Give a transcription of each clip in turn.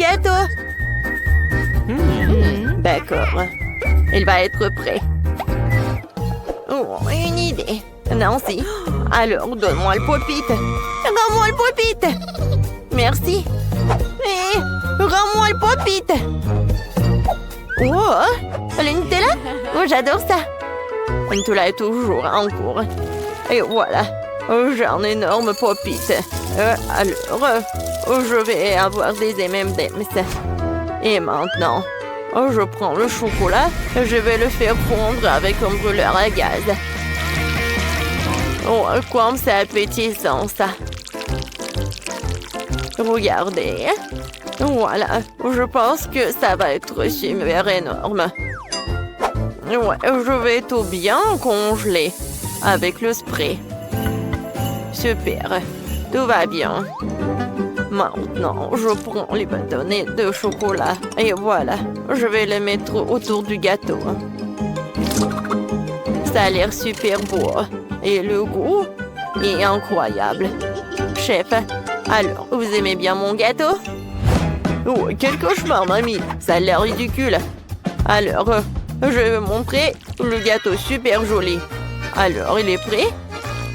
gâteau. D'accord. Il va être prêt. Oh, une idée. Nancy, alors donne-moi le pop-it. Rends-moi le pop-it. Merci. Et rends-moi le pop-it. Oh, le Nutella? Oh, j'adore ça. Le Nutella est toujours en cours. Et voilà, j'ai un énorme pop-it. Alors, je vais avoir des M&M's. Et maintenant, je prends le chocolat et je vais le faire fondre avec un brûleur à gaz. Oh, comme c'est appétissant, ça. Regardez. Voilà, je pense que ça va être super énorme. Ouais, je vais tout bien congeler avec le spray. Super, tout va bien. Maintenant, je prends les bâtonnets de chocolat et voilà, je vais les mettre autour du gâteau. Ça a l'air super beau et le goût est incroyable. Chef, alors, vous aimez bien mon gâteau? Oh, quel cauchemar, mamie. Ça a l'air ridicule. Alors, je vais vous montrer le gâteau super joli. Alors, il est prêt?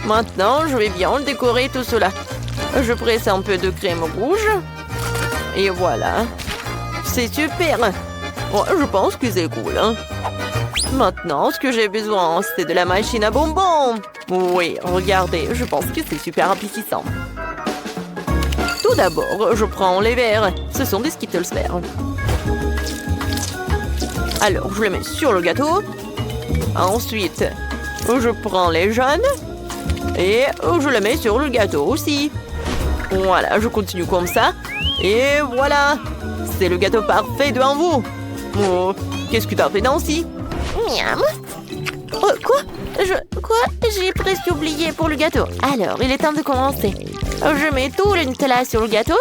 Maintenant, je vais bien décorer tout cela. Je presse un peu de crème rouge. Et voilà. C'est super. Oh, je pense que c'est cool. Hein? Maintenant, ce que j'ai besoin, c'est de la machine à bonbons. Oui, regardez, je pense que c'est super appétissant. Tout d'abord, je prends les verts. Ce sont des Skittles verts. Alors, je les mets sur le gâteau. Ensuite, je prends les jaunes. Et je les mets sur le gâteau aussi. Voilà, je continue comme ça. Et voilà. C'est le gâteau parfait devant vous. Oh, qu'est-ce que t'as fait, Nancy? Miam. Oh, quoi? J'ai presque oublié pour le gâteau. Alors, il est temps de commencer. Je mets tout le Nutella sur le gâteau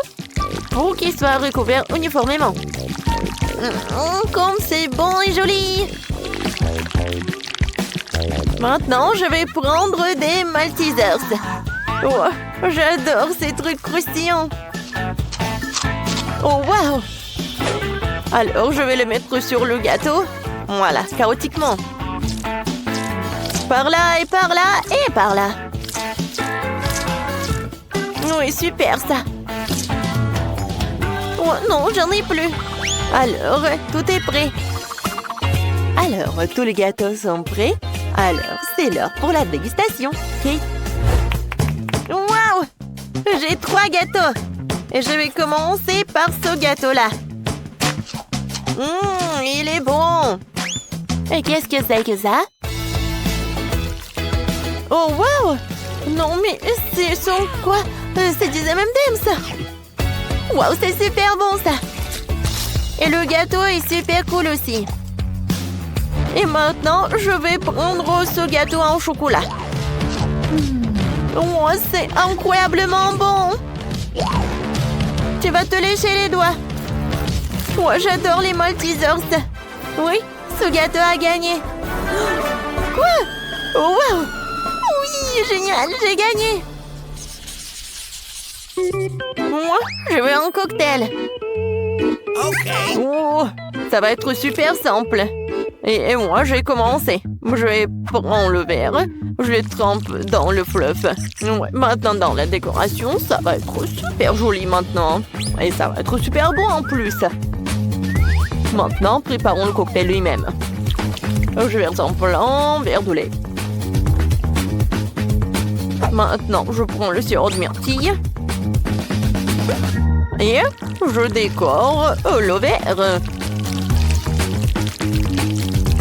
pour qu'il soit recouvert uniformément. Comme c'est bon et joli! Maintenant, je vais prendre des Maltesers. Oh, j'adore ces trucs croustillants. Oh, wow! Alors, je vais les mettre sur le gâteau. Voilà, chaotiquement. Par là et par là et par là. Oui, super ça. Oh non, j'en ai plus. Alors, tout est prêt. Alors, tous les gâteaux sont prêts. Alors, c'est l'heure pour la dégustation. Ok. Waouh! J'ai 3 gâteaux. Et je vais commencer par ce gâteau-là. Il est bon. Et qu'est-ce que c'est que ça? Oh, waouh! Non, mais ce sont quoi? C'est des M&M's, ça. Waouh, c'est super bon, ça. Et le gâteau est super cool aussi. Et maintenant, je vais prendre ce gâteau en chocolat. Oh, c'est incroyablement bon. Tu vas te lécher les doigts. Moi, j'adore les Maltesers. Oui, ce gâteau a gagné. Quoi? Oh, wow! Oui, génial, j'ai gagné. Moi, je veux un cocktail. Ok. Oh, ça va être super simple. Et moi, j'ai commencé. Je vais prendre le verre. Je le trempe dans le fluff. Ouais, maintenant, dans la décoration, ça va être super joli maintenant. Et ça va être super bon en plus. Maintenant, préparons le cocktail lui-même. Je verse un blanc, verre de lait. Maintenant, je prends le sirop de myrtille. Et je décore le verre.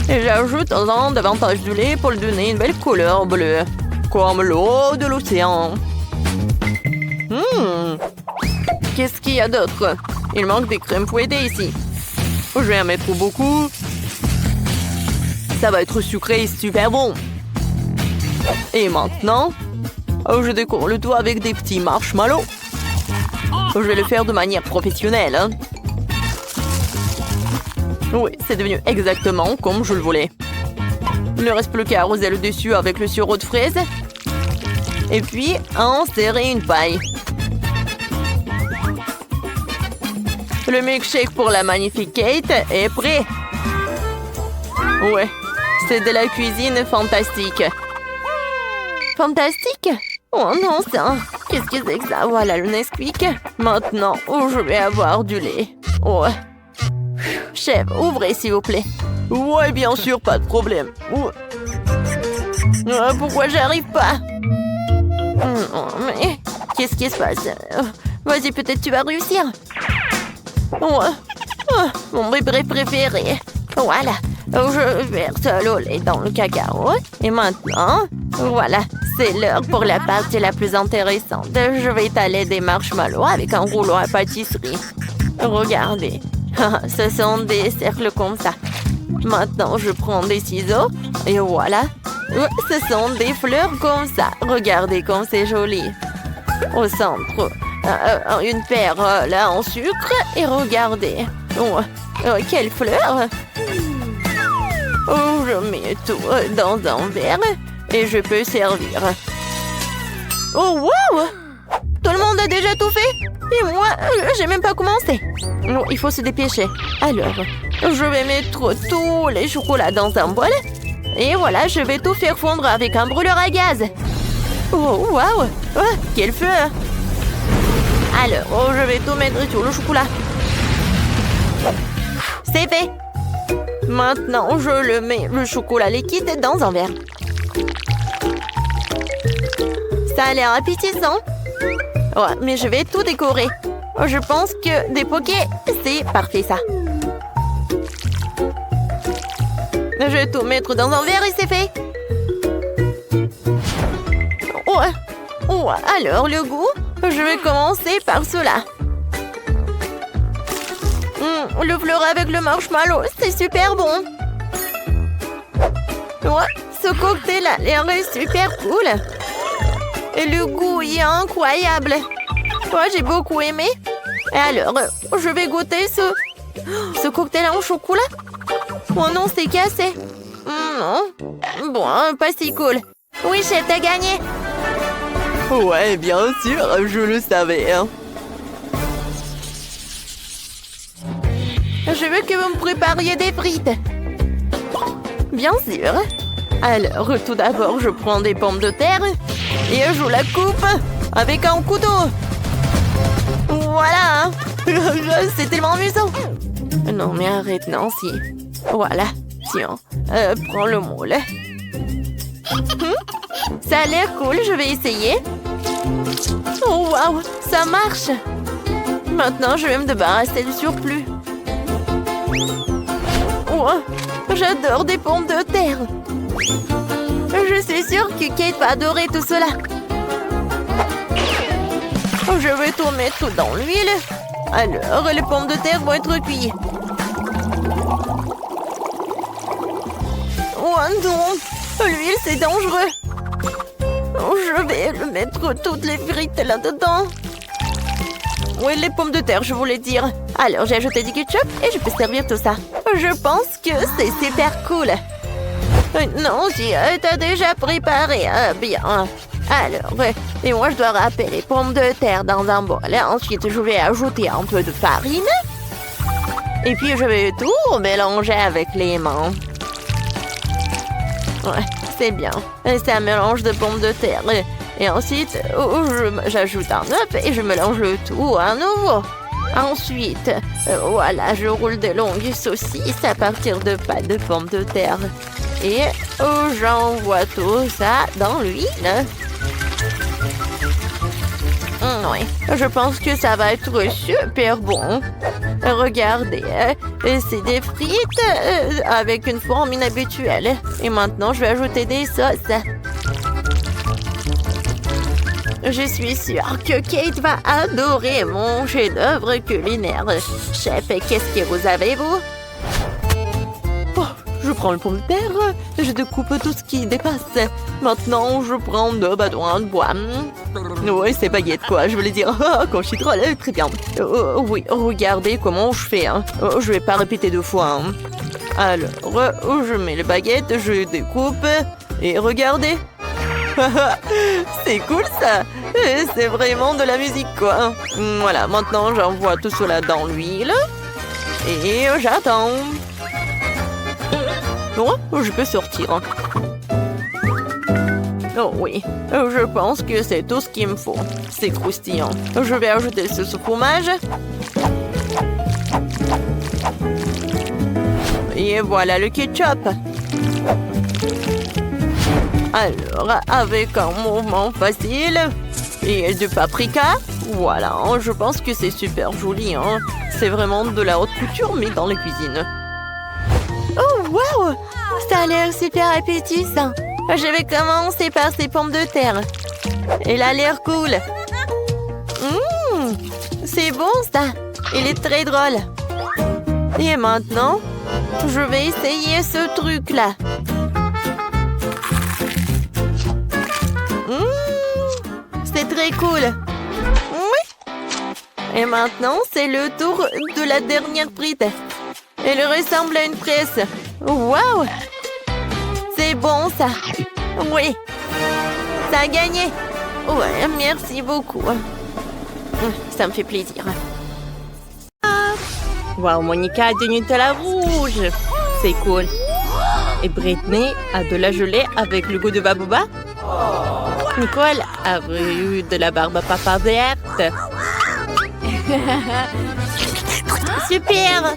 Et j'ajoute davantage de lait pour lui donner une belle couleur bleue. Comme l'eau de l'océan. Qu'est-ce qu'il y a d'autre? Il manque des crèmes fouettées ici. Je vais en mettre beaucoup. Ça va être sucré et super bon. Et maintenant, je décore le tout avec des petits marshmallows. Je vais le faire de manière professionnelle. Hein. Oui, c'est devenu exactement comme je le voulais. Il ne reste plus qu'à arroser le dessus avec le sirop de fraise. Et puis, insérer une paille. Le milkshake pour la magnifique Kate est prêt. Ouais, c'est de la cuisine fantastique. Fantastique? Oh non, ça. Qu'est-ce que c'est que ça? Voilà le Nesquik. Maintenant, je vais avoir du lait. Ouais. Chef, ouvrez s'il vous plaît. Ouais, bien sûr, pas de problème. Pourquoi j'arrive pas? Mais qu'est-ce qui se passe? Vas-y, peut-être tu vas réussir. Mon bébé préféré. Voilà. Je verse le lait dans le cacao. Et maintenant, voilà, c'est l'heure pour la partie la plus intéressante. Je vais étaler des marshmallows avec un rouleau à pâtisserie. Regardez, ce sont des cercles comme ça. Maintenant, je prends des ciseaux et voilà. Ce sont des fleurs comme ça. Regardez comme c'est joli. Au centre, une perle là en sucre et regardez. Quelle fleur! Je mets tout dans un verre et je peux servir. Oh, wow! Tout le monde a déjà tout fait? Et moi, j'ai même pas commencé. Il faut se dépêcher. Alors, je vais mettre tous les chocolats dans un bol. Et voilà, je vais tout faire fondre avec un brûleur à gaz. Oh, wow! Quel feu! Alors, je vais tout mettre sur le chocolat. C'est fait! Maintenant, je le mets le chocolat liquide dans un verre. Ça a l'air appétissant. Ouais, mais je vais tout décorer. Je pense que des pokés, c'est parfait ça. Je vais tout mettre dans un verre et c'est fait. Alors, le goût, je vais commencer par cela. Le fleur avec le marshmallow, c'est super bon. Ce cocktail a l'air super cool. Et le goût est incroyable. J'ai beaucoup aimé. Et alors, je vais goûter ce cocktail en chocolat. Oh non, c'est cassé. Non. Bon, pas si cool. Oui, chef, t'as gagné. Ouais, bien sûr, je le savais. Je veux que vous me prépariez des frites. Bien sûr. Alors, tout d'abord, je prends des pommes de terre et je la coupe avec un couteau. Voilà. C'est tellement amusant. Non, mais arrête, Nancy. Voilà. Tiens, prends le moule. Ça a l'air cool, je vais essayer. Oh, waouh, ça marche. Maintenant, je vais me débarrasser du surplus. J'adore des pommes de terre. Je suis sûre que Kate va adorer tout cela. Je vais tout mettre dans l'huile. Alors, les pommes de terre vont être cuites. Oh non, l'huile c'est dangereux. Je vais mettre toutes les frites là-dedans. Oui, les pommes de terre, je voulais dire. Alors, j'ai ajouté du ketchup et je peux servir tout ça. Je pense que c'est super cool. Non, si t'as déjà préparé bien. Alors, et moi, je dois râper les pommes de terre dans un bol. Ensuite, je vais ajouter un peu de farine. Et puis, je vais tout mélanger avec les mains. Ouais, c'est bien. C'est un mélange de pommes de terre. Et ensuite, j'ajoute un œuf et je mélange le tout à nouveau. Ensuite, voilà, je roule de longues saucisses à partir de pâte de pommes de terre. Et j'envoie tout ça dans l'huile. Oui, je pense que ça va être super bon. Regardez, c'est des frites avec une forme inhabituelle. Et maintenant, je vais ajouter des sauces. Je suis sûre que Kate va adorer mon chef-d'œuvre culinaire. Chef, qu'est-ce que vous avez, vous? Je prends le pomme de terre, je découpe tout ce qui dépasse. Maintenant, je prends 2 bâtons de bois. Oui, c'est baguette, quoi, je voulais dire. Quand je suis trop très bien. Oui, regardez comment je fais. Je vais pas répéter 2 fois. Alors, je mets les baguettes, je découpe. Et regardez. C'est cool, ça. C'est vraiment de la musique, quoi. Voilà, maintenant j'envoie tout cela dans l'huile. Et j'attends. Oh, je peux sortir. Oh oui, je pense que c'est tout ce qu'il me faut. C'est croustillant. Je vais ajouter ce fromage. Et voilà le ketchup. Alors, avec un mouvement facile et du paprika, voilà, je pense que c'est super joli. Hein. C'est vraiment de la haute couture, mais dans la cuisine. Oh, wow! Ça a l'air super appétissant. Je vais commencer par ces pommes de terre. Elle a l'air cool. C'est bon, ça. Il est très drôle. Et maintenant, je vais essayer ce truc-là. C'est très cool. Oui. Et maintenant, c'est le tour de la dernière frite. Elle ressemble à une presse. Waouh! C'est bon, ça. Oui. Ça a gagné. Ouais, merci beaucoup. Ça me fait plaisir. Waouh, Monica a du Nutella rouge. C'est cool. Et Britney a de la gelée avec le goût de Babouba. Nicole a eu de la barbe à papa verte. Super!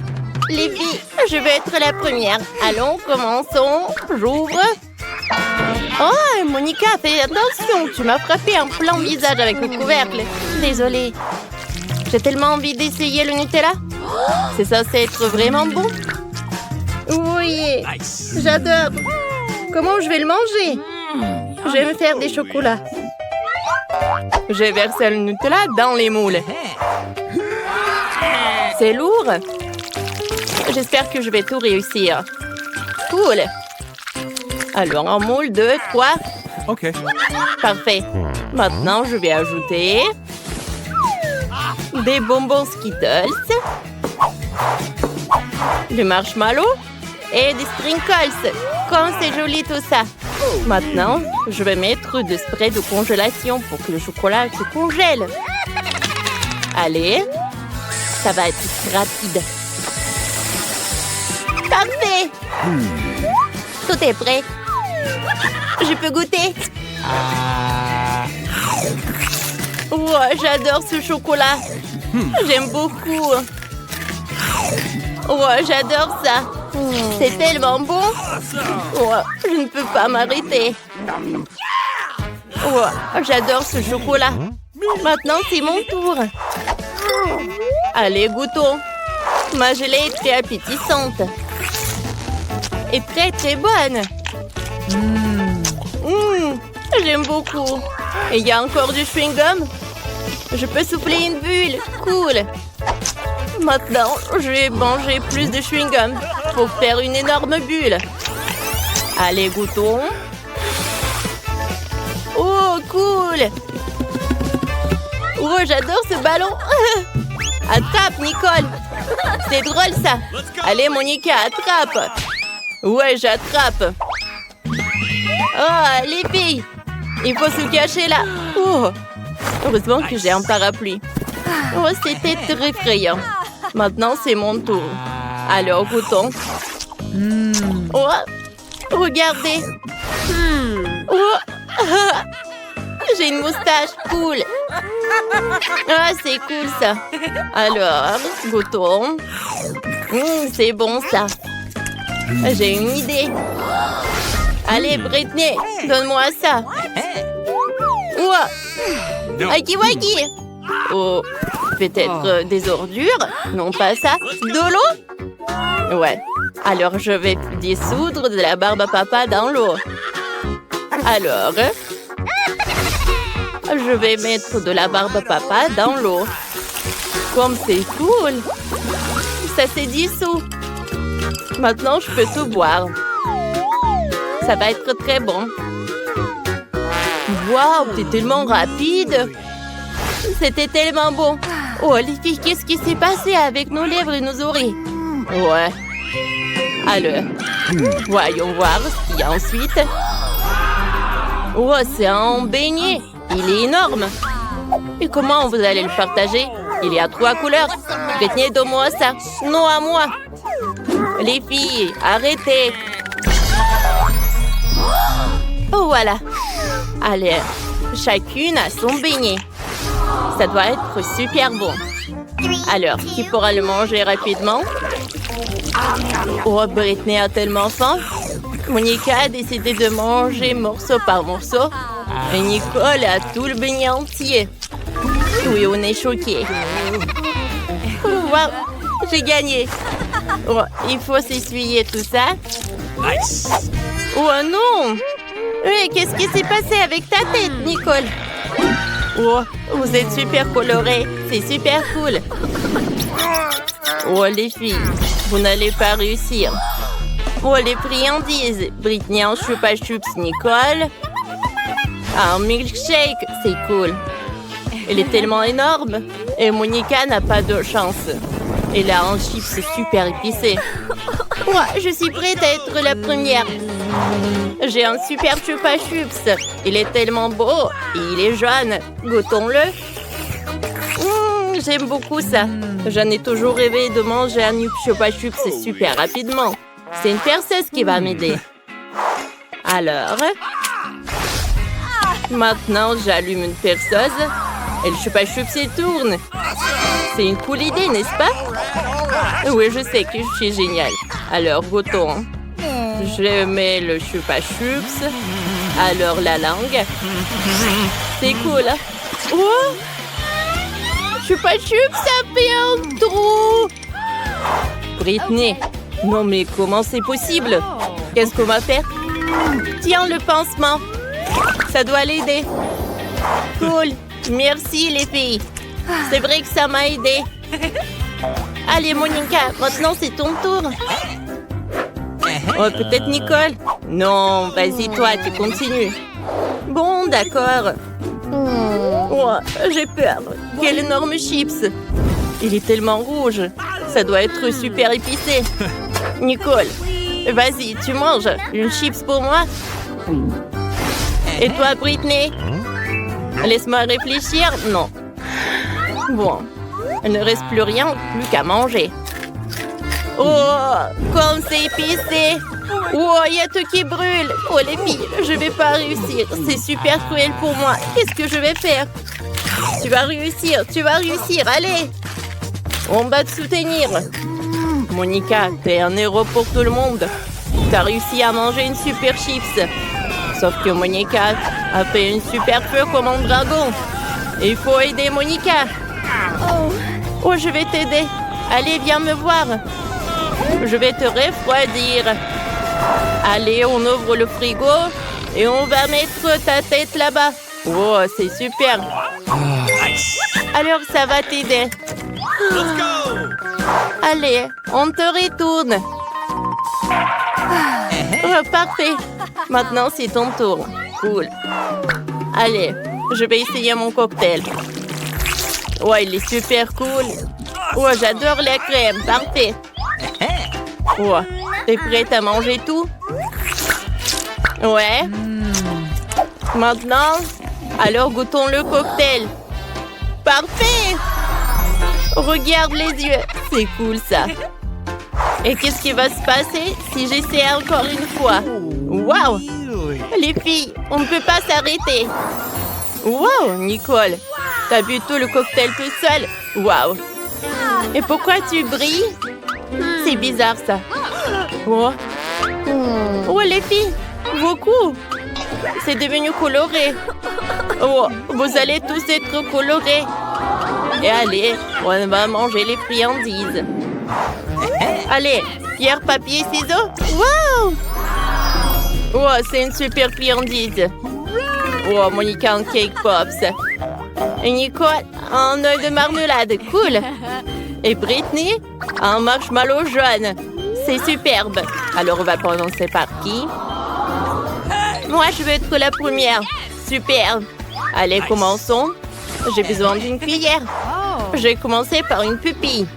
Les filles, je vais être la première. Allons, commençons. J'ouvre. Oh, Monica, fais attention. Tu m'as frappé en plein visage avec le couvercle. Désolée. J'ai tellement envie d'essayer le Nutella. C'est censé être vraiment bon. Oui, j'adore. Comment je vais le manger? Je vais me faire des chocolats. J'ai versé le Nutella dans les moules. C'est lourd. J'espère que je vais tout réussir. Cool. Alors, en moule, 2, 3. OK. Parfait. Maintenant, je vais ajouter des bonbons Skittles, du marshmallow et des sprinkles. Comme c'est joli tout ça. Maintenant, je vais mettre du spray de congélation pour que le chocolat se congèle. Allez, ça va être rapide. Parfait! Tout est prêt. Je peux goûter? Oh, j'adore ce chocolat. J'aime beaucoup. Oh, j'adore ça. C'est tellement bon. Oh, je ne peux pas m'arrêter. Oh, j'adore ce chocolat. Maintenant, c'est mon tour. Allez, goûtons. Ma gelée est très appétissante. Et très, très bonne. J'aime beaucoup. Et il y a encore du chewing-gum. Je peux souffler une bulle. Cool. Maintenant, je vais manger plus de chewing-gum pour faire une énorme bulle. Allez, goûtons. Oh, cool. Oh, j'adore ce ballon. Attrape, Nicole. C'est drôle, ça. Allez, Monica, attrape. Ouais, j'attrape. Oh, les filles. Il faut se cacher là. Oh. Heureusement que j'ai un parapluie. Oh, c'était très effrayant. Maintenant, c'est mon tour. Alors, goûtons. Oh, regardez. Oh. J'ai une moustache. Cool. Ah, c'est cool, ça. Alors, goûtons. C'est bon, ça. J'ai une idée. Allez, Britney, donne-moi ça. Oh. Waki. Oh, peut-être des ordures? Non, pas ça. De l'eau? Ouais. Alors, je vais dissoudre de la barbe à papa dans l'eau. Alors, je vais mettre de la barbe à papa dans l'eau. Comme c'est cool. Ça s'est dissous. Maintenant, je peux tout boire. Ça va être très bon. Waouh, t'es tellement rapide. C'était tellement bon. Oh, les filles, qu'est-ce qui s'est passé avec nos lèvres et nos oreilles? Ouais. Alors, voyons voir ce qu'il y a ensuite. Oh, c'est un beignet. Il est énorme. Et comment vous allez le partager? Il y a 3 couleurs. Britney, donne-moi ça. Non, à moi. Les filles, arrêtez. Oh, voilà. Allez, chacune a son beignet. Ça doit être super bon. Alors, qui pourra le manger rapidement? Oh, Britney a tellement faim. Monica a décidé de manger morceau par morceau. Et Nicole a tout le beignet entier. Oui, on est choqués. Wow, j'ai gagné. Oh, il faut s'essuyer tout ça. Oh non! Mais qu'est-ce qui s'est passé avec ta tête, Nicole? Oh, vous êtes super colorés. C'est super cool. Oh, les filles, vous n'allez pas réussir. Oh, les friandises. Britney en Chupa Chups, Nicole. Un milkshake, c'est cool. Il est tellement énorme. Et Monica n'a pas de chance. Elle a un chips super épicé. Moi, je suis prête à être la première. J'ai un super Chupa Chups. Il est tellement beau et il est jaune. Goûtons-le. J'aime beaucoup ça. J'en ai toujours rêvé de manger un Chupa Chups super rapidement. C'est une perceuse qui va m'aider. Alors, maintenant j'allume une perceuse et le Chupa Chups il tourne. C'est une cool idée, n'est-ce pas? Oui, je sais que je suis géniale. Alors, goûtons. Je mets le Chupa Chups. Alors, la langue. C'est cool. Oh! Chupa Chups, ça fait un trou! Britney, non mais comment c'est possible? Qu'est-ce qu'on va faire? Tiens, le pansement. Ça doit l'aider. Cool. Merci, les filles. C'est vrai que ça m'a aidé. Allez, Monica, maintenant c'est ton tour. Oh, peut-être Nicole? Non, vas-y, toi, tu continues. Bon, d'accord. Oh, j'ai peur. Quel énorme chips. Il est tellement rouge. Ça doit être super épicé. Nicole, vas-y, tu manges une chips pour moi? Et toi, Britney? Laisse-moi réfléchir. Non. Bon, il ne reste plus rien, plus qu'à manger. Oh, comme c'est épicé. Oh, il y a tout qui brûle. Oh, les filles, je vais pas réussir. C'est super cruel pour moi. Qu'est-ce que je vais faire? Tu vas réussir, allez. On va te soutenir. Monica, t'es un héros pour tout le monde. T'as réussi à manger une super chips. Sauf que Monica a fait une super feu comme un dragon. Il faut aider Monica. Oh, je vais t'aider. Allez, viens me voir. Je vais te refroidir. Allez, on ouvre le frigo et on va mettre ta tête là-bas. Oh, c'est super. Alors, ça va t'aider. Allez, on te retourne. Oh, parfait. Maintenant, c'est ton tour. Cool. Allez, je vais essayer mon cocktail. Oh, il est super cool. Oh, j'adore la crème. Parfait. Oh, t'es prête à manger tout? Ouais. Maintenant, alors goûtons le cocktail. Parfait. Regarde les yeux. C'est cool, ça. Et qu'est-ce qui va se passer si j'essaie encore une fois? Waouh! Les filles, on ne peut pas s'arrêter. Waouh, Nicole! T'as bu tout le cocktail tout seul? Waouh! Et pourquoi tu brilles? C'est bizarre, ça. Oh. Oh, les filles! Vos coups! C'est devenu coloré. Oh, vous allez tous être colorés. Et allez, on va manger les friandises. Allez, pierre, papier, ciseaux. Wow! Oh, c'est une super friandise. Oh, Monica en cake pops. Et Nicole, un œuf de marmelade. Cool. Et Britney, un marshmallow jaune. C'est superbe. Alors, on va commencer par qui? Moi, je veux être la première. Super. Allez, commençons. J'ai besoin d'une cuillère. Je vais commencer par une pupille.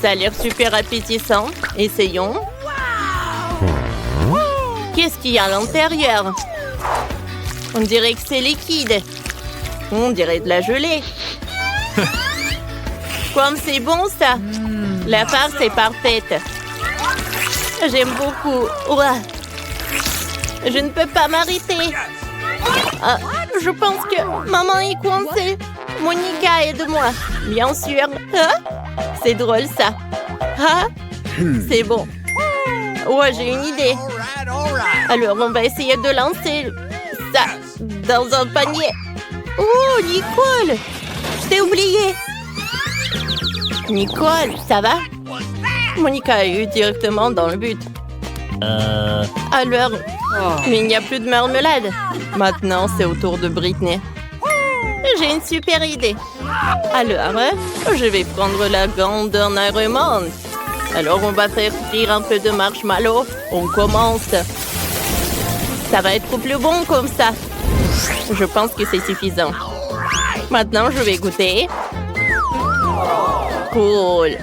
Ça a l'air super appétissant. Essayons. Qu'est-ce qu'il y a à l'intérieur? On dirait que c'est liquide. On dirait de la gelée. Comme c'est bon, ça. La farce est parfaite. J'aime beaucoup. Ouah. Je ne peux pas m'arrêter. Ah, je pense que maman est coincée. Monica, aide-moi. Bien sûr. Ah, c'est drôle, ça. Ah, c'est bon. Ouais, j'ai une idée. Alors, on va essayer de lancer ça dans un panier. Oh, Nicole! Je t'ai oublié. Nicole, ça va? Monica a eu directement dans le but. Alors, mais il n'y a plus de marmelade. Maintenant, c'est au tour de Britney. J'ai une super idée. Alors, je vais prendre la grande allemande. Alors, on va faire frire un peu de marshmallow. On commence. Ça va être plus bon comme ça. Je pense que c'est suffisant. Maintenant, je vais goûter. Cool.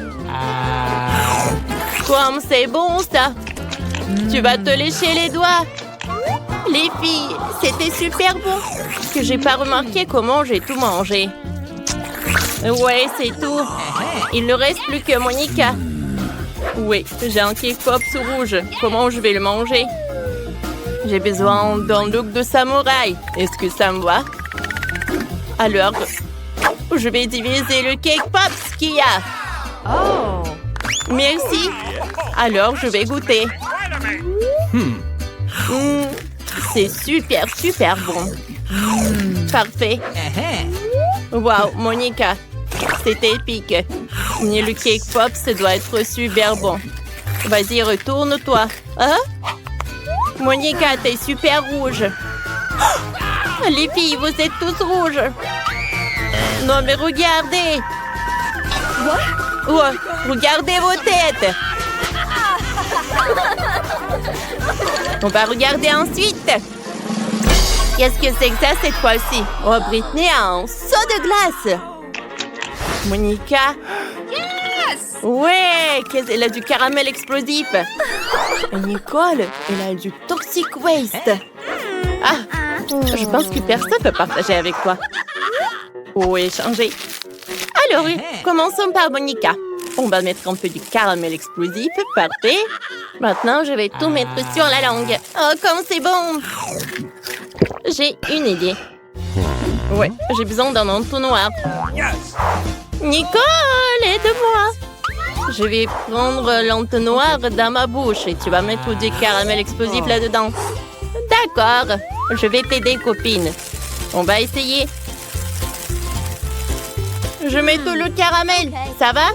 Comme c'est bon, ça. Tu vas te lécher les doigts. Les filles, c'était super bon. Que j'ai pas remarqué comment j'ai tout mangé. Ouais, c'est tout. Il ne reste plus que Monica. Oui, j'ai un cake pop sous rouge. Comment je vais le manger? J'ai besoin d'un look de samouraï. Est-ce que ça me va? Alors, je vais diviser le cake pop qu'il y a. Oh! Merci. Alors, je vais goûter. C'est super, super bon. Parfait. Wow, Monica, c'est épique. Mais le cake pop, ça doit être super bon. Vas-y, retourne-toi. Hein? Monica, t'es super rouge. Les filles, vous êtes tous rouges. Non, mais regardez. Oh, regardez vos têtes. On va regarder ensuite. Qu'est-ce que c'est que ça cette fois-ci? Oh, Britney a un seau de glace. Monica. Ouais, elle a du caramel explosif. Et Nicole, elle a du toxic waste. Ah, je pense que personne ne peut partager avec toi. Oh, échanger. Alors, commençons par Monica. On va mettre un peu du caramel explosif. Parfait. Maintenant, je vais tout mettre sur la langue. Oh, comme c'est bon! J'ai une idée. Ouais, j'ai besoin d'un entonnoir. Nicole, aide-moi! Je vais prendre l'entonnoir dans ma bouche et tu vas mettre du caramel explosif là-dedans. D'accord. Je vais t'aider, copine. On va essayer. Je mets tout le caramel. Ça va?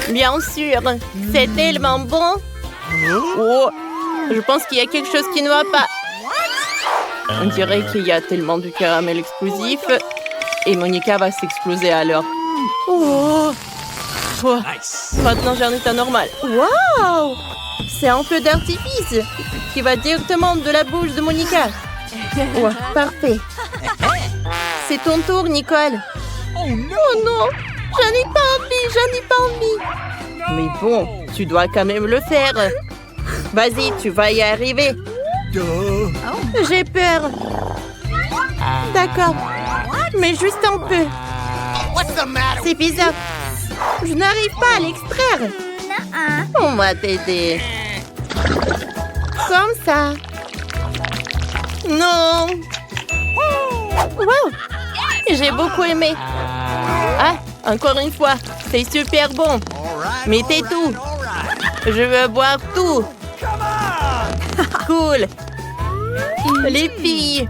Bien sûr. C'est tellement bon. Oh, je pense qu'il y a quelque chose qui ne va pas. On dirait qu'il y a tellement de caramel explosif. Et Monica va s'exploser alors. Oh. Oh. Maintenant, j'ai un état normal. Waouh! C'est un feu d'artifice qui va directement de la bouche de Monica. Oh, parfait. C'est ton tour, Nicole. Oh non! J'en ai pas envie. Mais bon, tu dois quand même le faire. Vas-y, tu vas y arriver. J'ai peur. D'accord. Mais juste un peu. C'est bizarre. Je n'arrive pas à l'extraire. On va t'aider. Comme ça. Non. Wow. J'ai beaucoup aimé. Ah, encore une fois. C'est super bon. Mettez tout. Je veux boire tout. Cool. Les filles.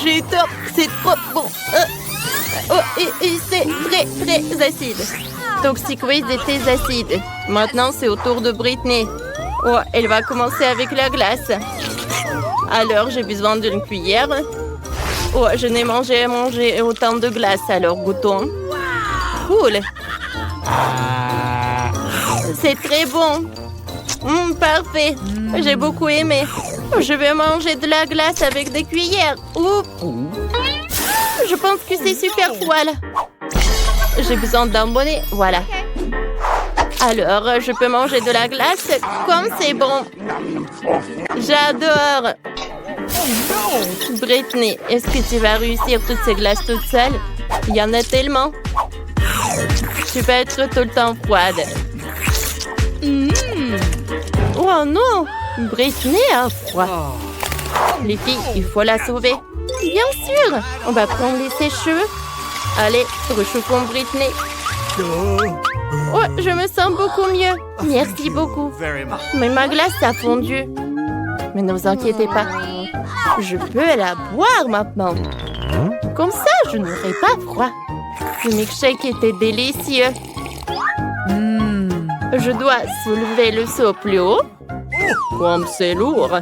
J'ai tort. C'est trop bon. Oh, et c'est très, très acide. Toxic Waste était acide. Maintenant, c'est au tour de Britney. Oh, elle va commencer avec la glace. Alors, j'ai besoin d'une cuillère. Oh, je n'ai mangé autant de glace, alors goûtons. Cool. C'est très bon. Parfait. J'ai beaucoup aimé. Je vais manger de la glace avec des cuillères. Oups. Je pense que c'est super poil. J'ai besoin d'un bonnet. Voilà. Alors, je peux manger de la glace comme c'est bon. J'adore. Britney, est-ce que tu vas réussir toutes ces glaces toute seule? Il y en a tellement. Tu vas être tout le temps froide. Oh non! Britney a froid. Les filles, il faut la sauver. Bien sûr! On va prendre les sèche-cheveux. Allez, réchauffons Britney. Oh, je me sens beaucoup mieux. Merci beaucoup. Mais ma glace a fondu. Mais ne vous inquiétez pas. Je peux la boire maintenant. Comme ça, je n'aurai pas froid. Le milkshake était délicieux. Je dois soulever le seau plus haut. Comme c'est lourd.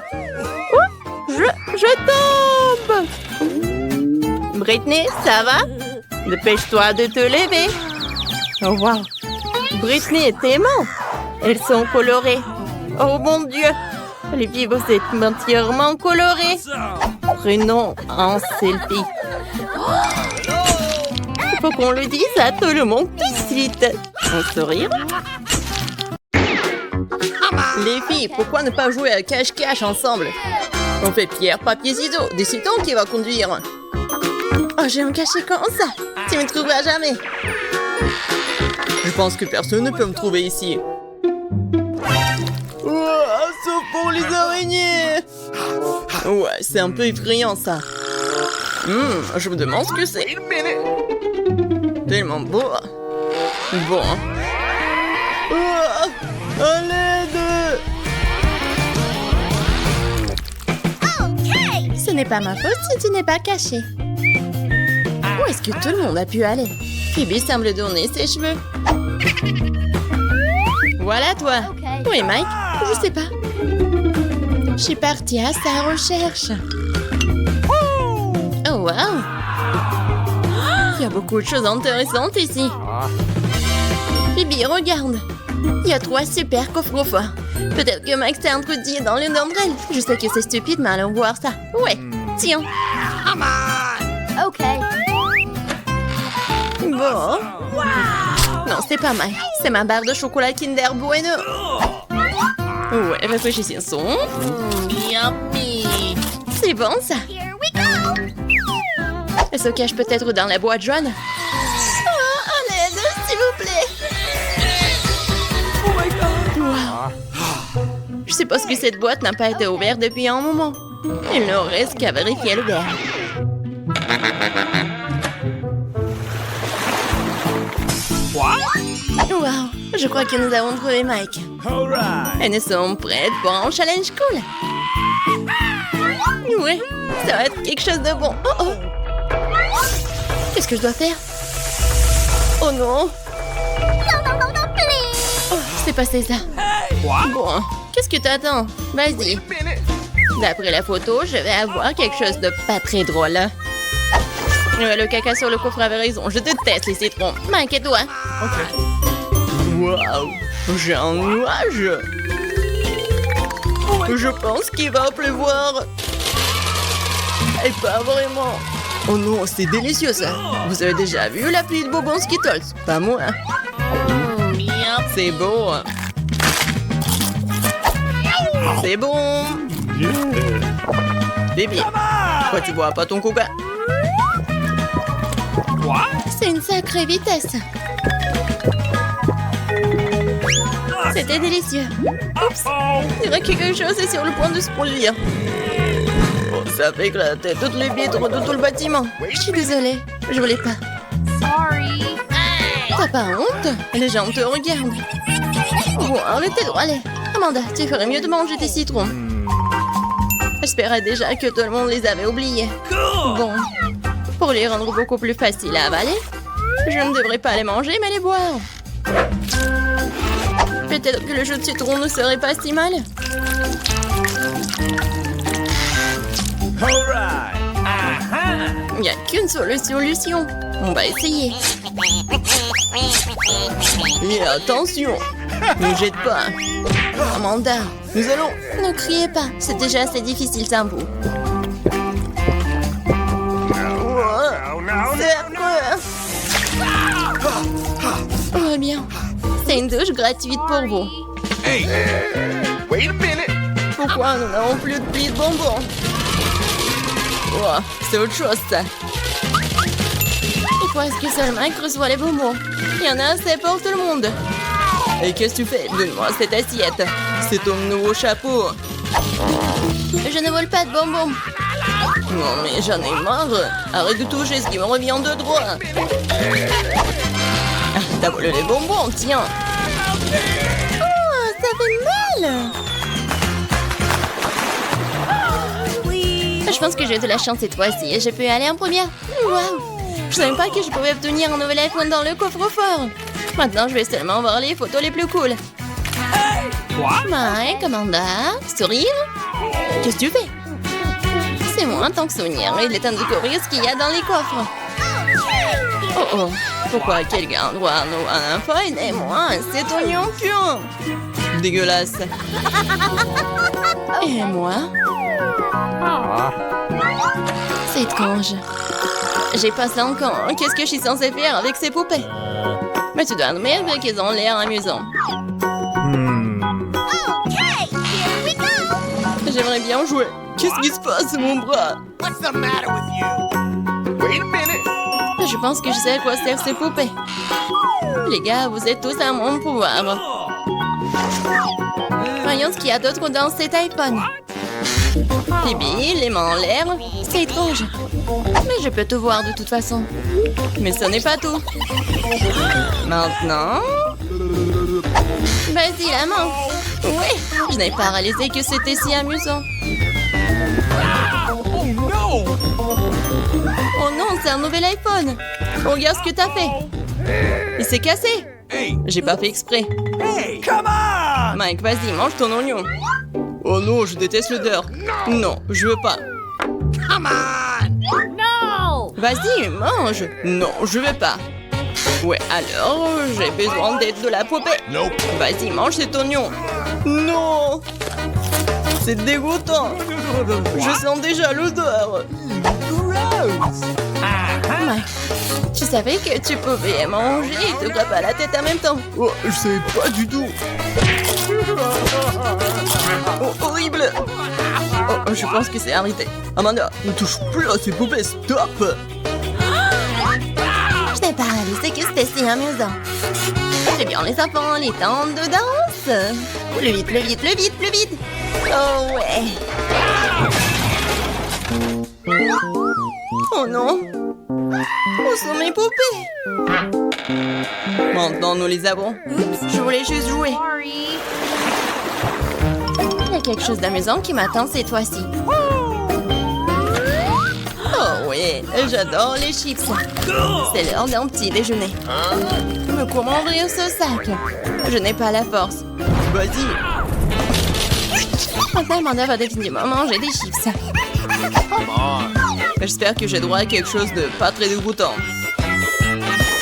Oh, je tombe. Britney, ça va? Dépêche-toi de te lever. Oh, wow. Britney est aimante. Elles sont colorées. Oh, mon Dieu. Les filles, vous êtes entièrement colorées. Prenons un selfie. Il faut qu'on le dise à tout le monde tout de suite. Un sourire. Les filles, pourquoi ne pas jouer à cache-cache ensemble? On fait pierre, papier, ciseaux. Décidons qui va conduire. Oh, j'ai un cachet comme ça. Tu me trouveras jamais. Je pense que personne ne peut me trouver ici. Oh, sauf pour les araignées. Ouais, c'est un peu effrayant ça. Je me demande ce que c'est. Tellement beau. Bon. Oh, à l'aide. Ce n'est pas ma faute si tu n'es pas caché. Où est-ce que tout le monde a pu aller? Phoebe semble donner ses cheveux. Voilà toi. Où est Mike? Je sais pas. Je suis partie à sa recherche. Oh wow! Il y a beaucoup de choses intéressantes ici. Phoebe, regarde. Il y a 3 super coffres forts. Peut-être que Mike s'est introduit dans l'une d'entre elles. Je sais que c'est stupide, mais allons voir ça. Ouais, tiens. OK. Bon. Non, c'est pas Mike. C'est ma barre de chocolat Kinder Bueno. Ouais, rafraîchissons. Yummy. C'est bon, ça. Elle se cache peut-être dans la boîte jaune. Oh, à l'aide, s'il vous plaît. Oh my God. Wow. Je suppose que cette boîte n'a pas été ouverte depuis un moment. Il ne reste qu'à vérifier le verre. Wow, je crois que nous avons trouvé Mike. Et nous sommes prêtes pour un challenge cool. Ouais, ça va être quelque chose de bon. Oh oh. Qu'est-ce que je dois faire? Oh non. Oh, c'est passé ça. Bon, qu'est-ce que t'attends? Vas-y. D'après la photo, je vais avoir quelque chose de pas très drôle. Le caca sur le coffre avait raison. Je déteste les citrons. Mike et toi? Waouh! J'ai un nuage! Je pense qu'il va pleuvoir. Et pas vraiment. Oh non, c'est délicieux ça. Vous avez déjà vu la pluie de bonbons Skittles? Pas moi. C'est beau. C'est bon. Bébé, pourquoi tu bois pas ton coca? C'est une sacrée vitesse. C'était délicieux. Oups, c'est vrai que quelque chose est sur le point de se produire. Oh, ça fait éclater toutes les vitres de tout le bâtiment. Je suis désolée, je voulais pas. Sorry. T'as pas honte? Les gens te regardent. Bon, arrêtez de râler. Amanda, tu ferais mieux de manger tes citrons. J'espérais déjà que tout le monde les avait oubliés. Bon, pour les rendre beaucoup plus faciles à avaler, je ne devrais pas les manger, mais les boire. Peut-être que le jus de citron ne serait pas si mal. Il n'y a qu'une seule solution. On va essayer. Et attention, ne jette pas. Amanda, nous allons... Ne criez pas, c'est déjà assez difficile sans vous. C'est affreux. Oh bien, c'est une douche gratuite pour vous. Hey, wait a minute. Pourquoi nous n'avons plus de pluie de bonbons? Oh, c'est autre chose, ça. Il faut est-ce que seul Mike reçoit les bonbons. Il y en a assez pour tout le monde. Et qu'est-ce que tu fais? Donne-moi cette assiette. C'est ton nouveau chapeau. Je ne vole pas de bonbons. Non, mais j'en ai marre. Arrête de toucher ce qui me revient de droit. Ah, t'as volé les bonbons, tiens. Oh, ça fait mal. Je pense que j'ai de la chance cette fois-ci et je peux aller en première. Waouh! Je savais pas que je pouvais obtenir un nouvel iPhone dans le coffre-fort. Maintenant, je vais seulement voir les photos les plus cool. Mike, Amanda, sourire. Qu'est-ce que tu fais? C'est moi en tant que souvenir. Il est temps de découvrir ce qu'il y a dans les coffres. Oh oh, pourquoi quelqu'un doit un iPhone et moi c'est oignon pur? Dégueulasse. Et moi? C'est étrange. J'ai pas 5 ans. Qu'est-ce que je suis censée faire avec ces poupées? Mais tu dois admettre qu'elles ont l'air amusantes. J'aimerais bien jouer. Qu'est-ce qui se passe, mon bras? What's the matter with you? Wait a minute. Je pense que je sais à quoi servent ces poupées. Les gars, vous êtes tous à mon pouvoir. Voyons ce qu'il y a d'autre dans cet iPhone. Phoebe, les mains en l'air, c'est étrange. Mais je peux tout voir de toute façon. Mais ce n'est pas tout. Maintenant... Vas-y, la main. Oui, je n'ai pas réalisé que c'était si amusant. Oh no! Oh non, c'est un nouvel iPhone. Regarde ce que t'as fait. Il s'est cassé. Hey! J'ai pas fait exprès. Hey! Come on! Mike, vas-y, mange ton oignon. Oh non, je déteste l'odeur. Non, je veux pas. Come on! No! Vas-y, mange. Non, je veux pas. Ouais, alors, j'ai besoin d'aide de la poupée. Nope. Vas-y, mange cet oignon. Non! C'est dégoûtant. Je sens déjà l'odeur. Gross! Mike, tu savais que tu pouvais manger et te frapper à la tête en même temps? Oh, je savais pas du tout. Oh, horrible! Oh, je pense que c'est arrêté. Amanda, ne touche plus à ces poupées, stop! Je n'ai pas réalisé que c'était si amusant. Très bien, les enfants, les temps de danse. Plus vite, plus vite, plus vite, plus vite. Oh ouais. Oh non. Où sont mes poupées? Maintenant, nous les avons. Oups, je voulais juste jouer. Sorry. Il y a quelque chose d'amusant qui m'attend cette fois-ci. Oh oui, j'adore les chips. C'est l'heure d'un petit déjeuner. Mais comment ouvrir ce sac? Je n'ai pas la force. Vas-y. Maintenant, Amanda va définitivement manger des chips. Come on! J'espère que j'ai droit à quelque chose de pas très dégoûtant.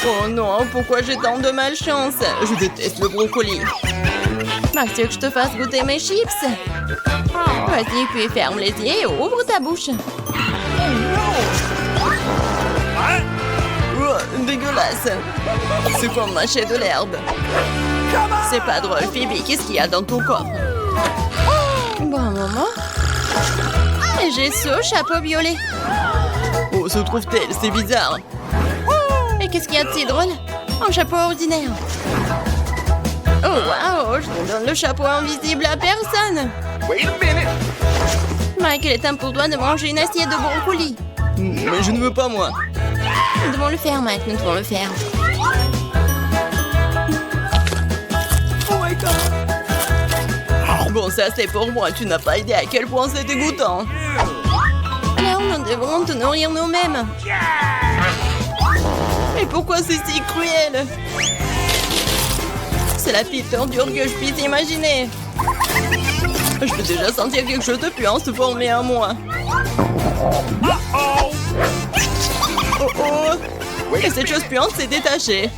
Oh non, pourquoi j'ai tant de malchance? Je déteste le brocoli. Max, tu veux que je te fasse goûter mes chips? Vas-y, puis ferme les yeux et ouvre ta bouche. Oh, dégueulasse. C'est comme mâcher de l'herbe. C'est pas drôle, Phoebe. Qu'est-ce qu'il y a dans ton coffre? Bon moment. Et j'ai ce chapeau violet. Oh, se trouve-t-elle? C'est bizarre. Et qu'est-ce qu'il y a de si drôle? Un chapeau ordinaire. Oh, waouh, je ne donne le chapeau invisible à personne. Wait a minute! Mike, il est temps pour toi de manger une assiette de brocoli. Mais je ne veux pas, moi. Nous devons le faire, Mike, nous devons le faire. Oh my god! Bon, ça c'est pour moi, tu n'as pas idée à quel point c'est dégoûtant. Alors, nous devons te nourrir nous-mêmes. Mais pourquoi c'est si cruel? C'est la pire torture que je puisse imaginer. Je peux déjà sentir quelque chose de puant se former en moi. Oh! Oh oh! Et cette chose puante s'est détachée.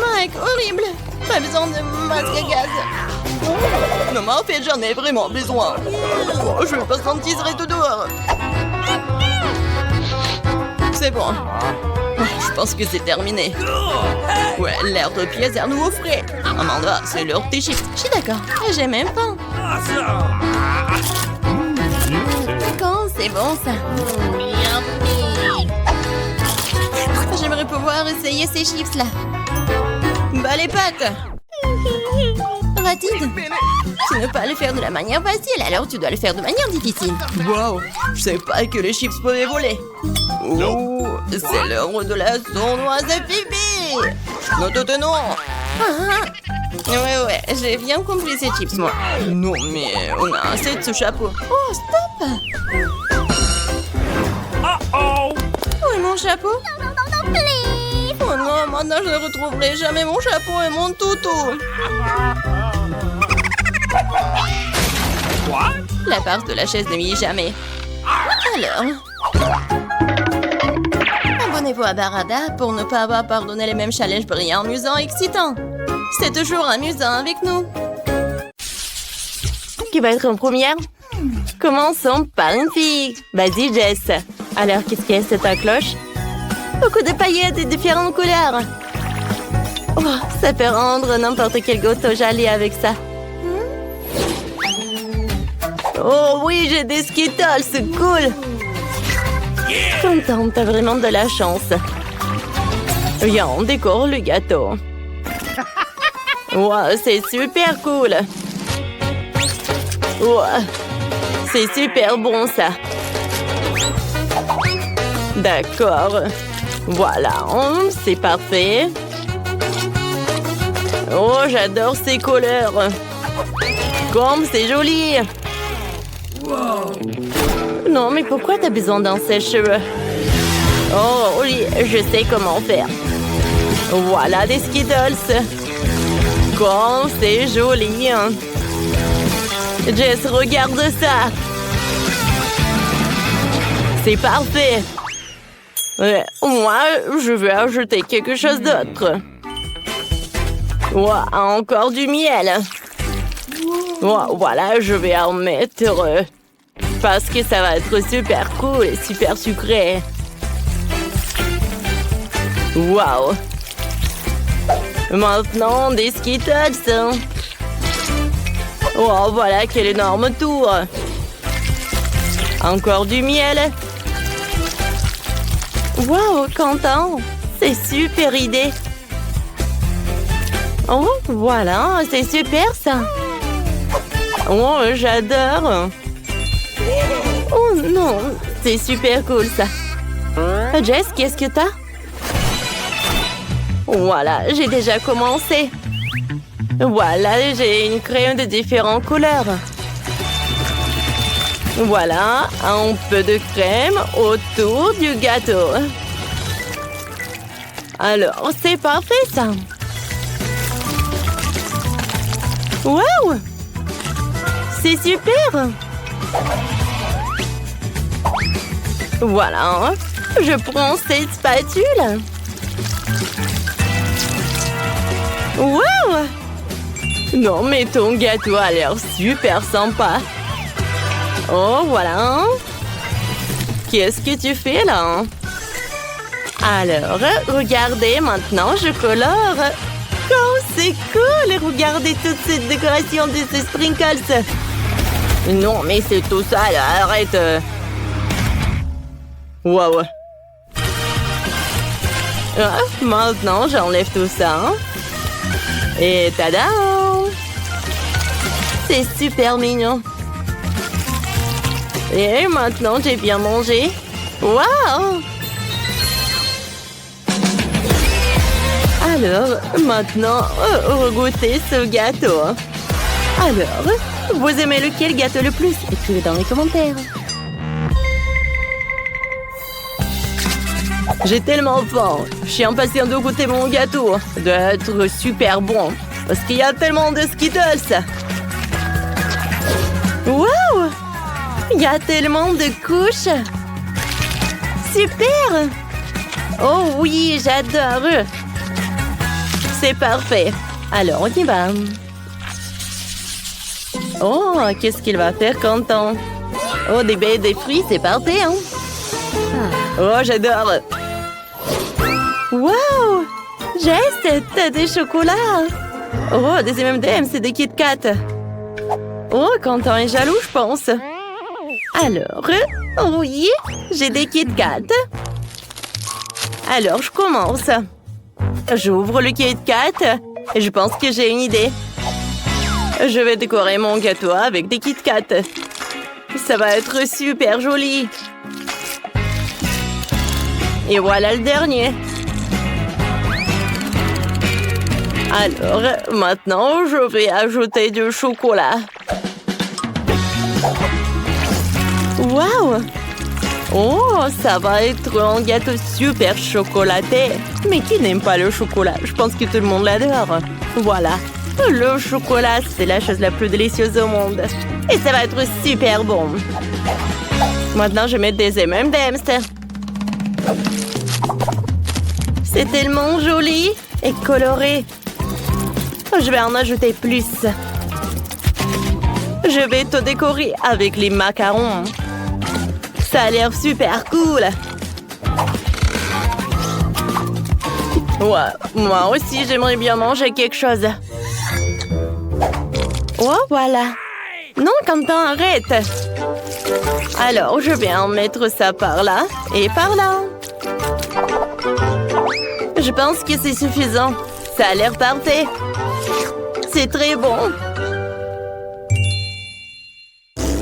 Mike, horrible! Pas besoin de masque à gaz. Non, mais en fait, j'en ai vraiment besoin. Oh, je veux pas sentir tout dehors. C'est bon. Je pense que c'est terminé. Ouais, l'air de pièce est à nouveau frais. Amanda, c'est l'heure de tes chips. Je suis d'accord. J'ai même faim. Awesome! Quand c'est bon ça. J'aimerais pouvoir essayer ces chips-là. Bah les pâtes. Ratide, tu ne peux pas le faire de la manière facile, alors tu dois le faire de manière difficile. Wow, je savais pas que les chips pouvaient voler. Oh, c'est l'heure de la sournoise à pipi. Non, non. Ouais, j'ai bien compris ces chips, moi. Non, mais on a assez de ce chapeau. Oh, stop. Où est mon chapeau? Oh non, maintenant je ne retrouverai jamais mon chapeau et mon toutou. La part de la chaise ne m'y est jamais. Alors, abonnez-vous à Barada pour ne pas avoir pardonné les mêmes challenges brillants, amusants et excitants. C'est toujours amusant avec nous. Qui va être en première? Commençons par une fille. Vas-y, Jess. Alors, qu'est-ce qu'il y a sur ta cloche? Beaucoup de paillettes et différentes couleurs. Oh, ça peut rendre n'importe quel gâteau joli avec ça. Oh oui, j'ai des Skittles, c'est cool. Contente, t'as vraiment de la chance. Viens, on décore le gâteau. Wow, c'est super cool. Wow, c'est super bon ça. D'accord. Voilà, c'est parfait. Oh, j'adore ces couleurs. Comme c'est joli. Non, mais pourquoi t'as besoin d'un sèche-cheveux? Oh, oui, je sais comment faire. Voilà des Skittles. Comme c'est joli. Jess, regarde ça. C'est parfait. Ouais, moi, je vais ajouter quelque chose d'autre. Wow, encore du miel. Wow, voilà, je vais en mettre. Parce que ça va être super cool et super sucré. Wow. Maintenant, des Skittles. Oh, voilà, quel énorme tour. Encore du miel. Wow, Quentin, c'est super idée. Oh, voilà, c'est super ça. Oh, j'adore. Oh non, c'est super cool ça. Jess, qu'est-ce que t'as? Voilà, j'ai déjà commencé. Voilà, j'ai une crayon de différentes couleurs. Voilà, un peu de crème autour du gâteau. Alors, c'est parfait ça. Wow! C'est super! Voilà, je prends cette spatule. Wow! Non, mais ton gâteau a l'air super sympa. Oh, voilà. Qu'est-ce que tu fais là? Alors, regardez, maintenant je colore. Oh, c'est cool! Regardez toute cette décoration de ces sprinkles. Non, mais c'est tout ça, là. Arrête. Wow. Ah, maintenant, j'enlève tout ça. Et tada! C'est super mignon. Et maintenant, j'ai bien mangé. Wow! Alors, maintenant, regoutez ce gâteau. Alors, vous aimez lequel gâteau le plus? Écrivez dans les commentaires. J'ai tellement faim. Je suis impatient de goûter mon gâteau. Il doit être super bon. Parce qu'il y a tellement de Skittles. Wow! Il y a tellement de couches. Super! Oh oui, j'adore. C'est parfait. Alors, on y va. Oh, qu'est-ce qu'il va faire, Quentin? Oh, des baies et des fruits, c'est parfait, hein? Oh, j'adore. Wow! Jess, t'as des chocolats. Oh, des M&M's, c'est des Kit Kat. Oh, Quentin est jaloux, je pense. Alors, Oui, j'ai des Kit Kat. Alors, je commence. J'ouvre le Kit Kat et je pense que j'ai une idée. Je vais décorer mon gâteau avec des Kit Kat. Ça va être super joli. Et voilà le dernier. Alors, maintenant, je vais ajouter du chocolat. Waouh! Oh, ça va être un gâteau super chocolaté. Mais qui n'aime pas le chocolat? Je pense que tout le monde l'adore. Voilà. Le chocolat, c'est la chose la plus délicieuse au monde. Et ça va être super bon. Maintenant, je mets des M&M's. C'est tellement joli et coloré. Je vais en ajouter plus. Je vais tout décorer avec les macarons. Ça a l'air super cool. Ouais, moi aussi, j'aimerais bien manger quelque chose. Oh, voilà. Non, Quentin, arrête. Alors, je vais en mettre ça par là et par là. Je pense que c'est suffisant. Ça a l'air parfait. C'est très bon.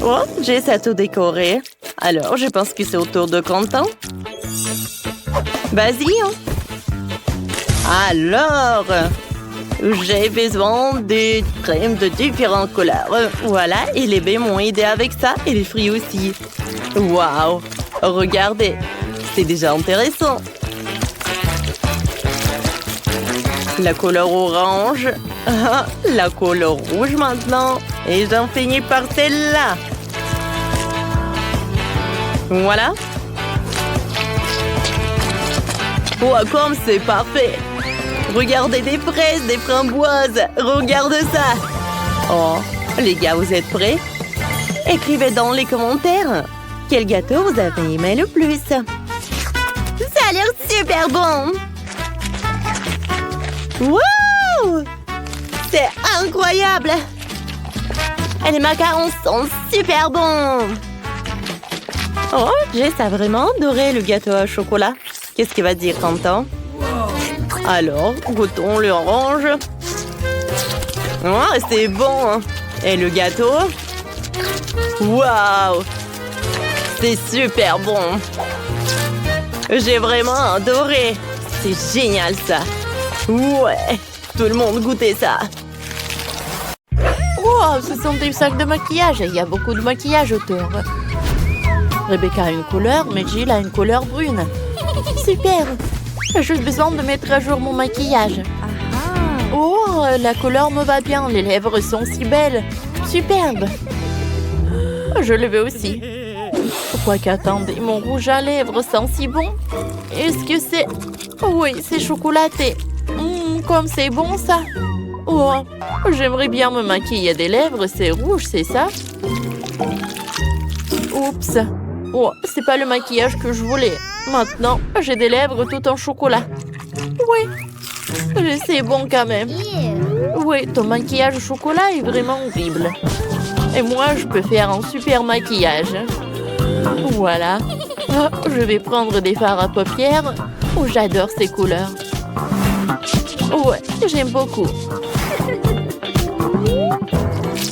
Oh, j'ai ça tout décoré. Alors, je pense que c'est au tour de Quentin. Vas-y, hein. Alors, j'ai besoin de crèmes de différentes couleurs. Voilà, et les baies m'ont aidé avec ça, et les fruits aussi. Waouh! Regardez, c'est déjà intéressant. La couleur orange, la couleur rouge maintenant, et j'en finis par celle-là. Voilà. Oh, comme c'est parfait. Regardez des fraises, des framboises. Regarde ça. Oh, les gars, vous êtes prêts? Écrivez dans les commentaires quel gâteau vous avez aimé le plus. Ça a l'air super bon. Wow! C'est incroyable. Et les macarons sont super bons. Oh, Jess a vraiment adoré le gâteau au chocolat. Qu'est-ce qu'il va dire, Quentin? Alors, goûtons l'orange. Oh, c'est bon. Et le gâteau? Waouh! C'est super bon. J'ai vraiment adoré. C'est génial, ça. Ouais, tout le monde goûtait ça. Wow, ce sont des sacs de maquillage. Il y a beaucoup de maquillage autour. Rebecca a une couleur, mais Jill a une couleur brune. Super! J'ai juste besoin de mettre à jour mon maquillage. Oh, la couleur me va bien. Les lèvres sont si belles. Superbe! Je le veux aussi. Pourquoi qu'attendez, mon rouge à lèvres sent si bon. Est-ce que c'est... Oui, c'est chocolaté. Comme c'est bon, ça. Oh, j'aimerais bien me maquiller des lèvres. C'est rouge, c'est ça? Oups. Oh, c'est pas le maquillage que je voulais. Maintenant, j'ai des lèvres tout en chocolat. Oui, c'est bon quand même. Oui, ton maquillage au chocolat est vraiment horrible. Et moi, je peux faire un super maquillage. Voilà. Oh, je vais prendre des fards à paupières. Oh, j'adore ces couleurs. Ouais, j'aime beaucoup.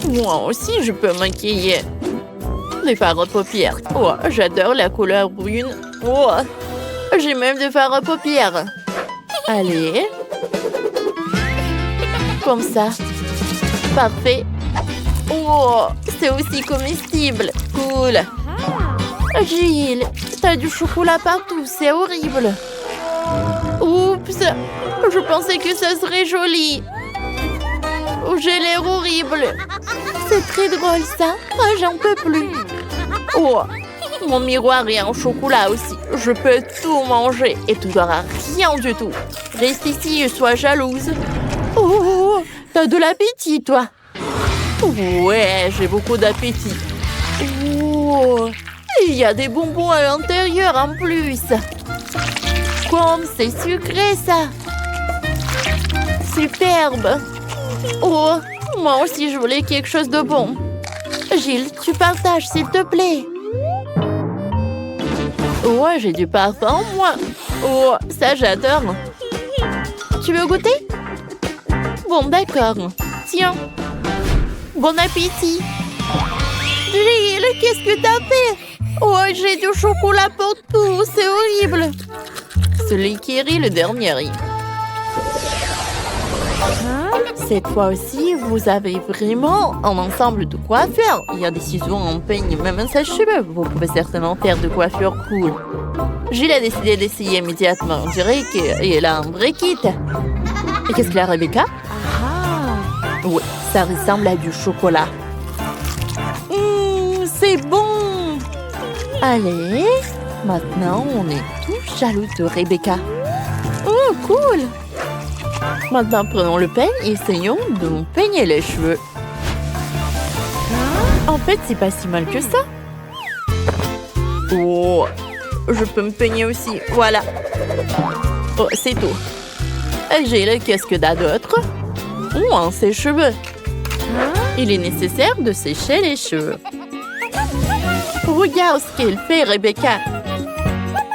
Moi aussi, je peux maquiller. Des fards à paupières. Oh, j'adore la couleur brune. Oh, j'ai même des fards à paupières. Allez. Comme ça. Parfait. Oh, c'est aussi comestible. Cool. Jill, t'as du chocolat partout. C'est horrible. Oups. Je pensais que ça serait joli. Oh, j'ai l'air horrible. C'est très drôle, ça. Oh, j'en peux plus. Oh, mon miroir est en chocolat aussi. Je peux tout manger et tu n'auras rien du tout. Reste ici et sois jalouse. Oh, t'as de l'appétit, toi. Ouais, j'ai beaucoup d'appétit. Oh, il y a des bonbons à l'intérieur en plus. Comme c'est sucré, ça. Superbe. Oh, moi aussi, je voulais quelque chose de bon. Gilles, tu partages, s'il te plaît. Oh, j'ai du parfum, moi. Oh, ça, j'adore. Tu veux goûter? Bon, d'accord. Tiens. Bon appétit. Gilles, qu'est-ce que t'as fait? Oh, j'ai du chocolat pour tout. C'est horrible. Celui qui rit, le dernier rit. Cette fois aussi, vous avez vraiment un ensemble de coiffures. Il y a des ciseaux, un peigne, même un sèche-cheveux. Vous pouvez certainement faire de coiffures cool. Gilles a décidé d'essayer immédiatement. On dirait qu'il a un vrai kit. Et qu'est-ce qu'il a, Rebecca? Oui, ça ressemble à du chocolat. C'est bon! Allez, maintenant, on est tous jaloux de Rebecca. Oh, cool! Maintenant, prenons le peigne et essayons de nous peigner les cheveux. En fait, c'est pas si mal que ça. Oh, je peux me peigner aussi. Voilà. Oh, c'est tout. Gilles, qu'est-ce que t'as d'autre? Oh, un sèche-cheveux. Il est nécessaire de sécher les cheveux. Regarde ce qu'elle fait, Rebecca.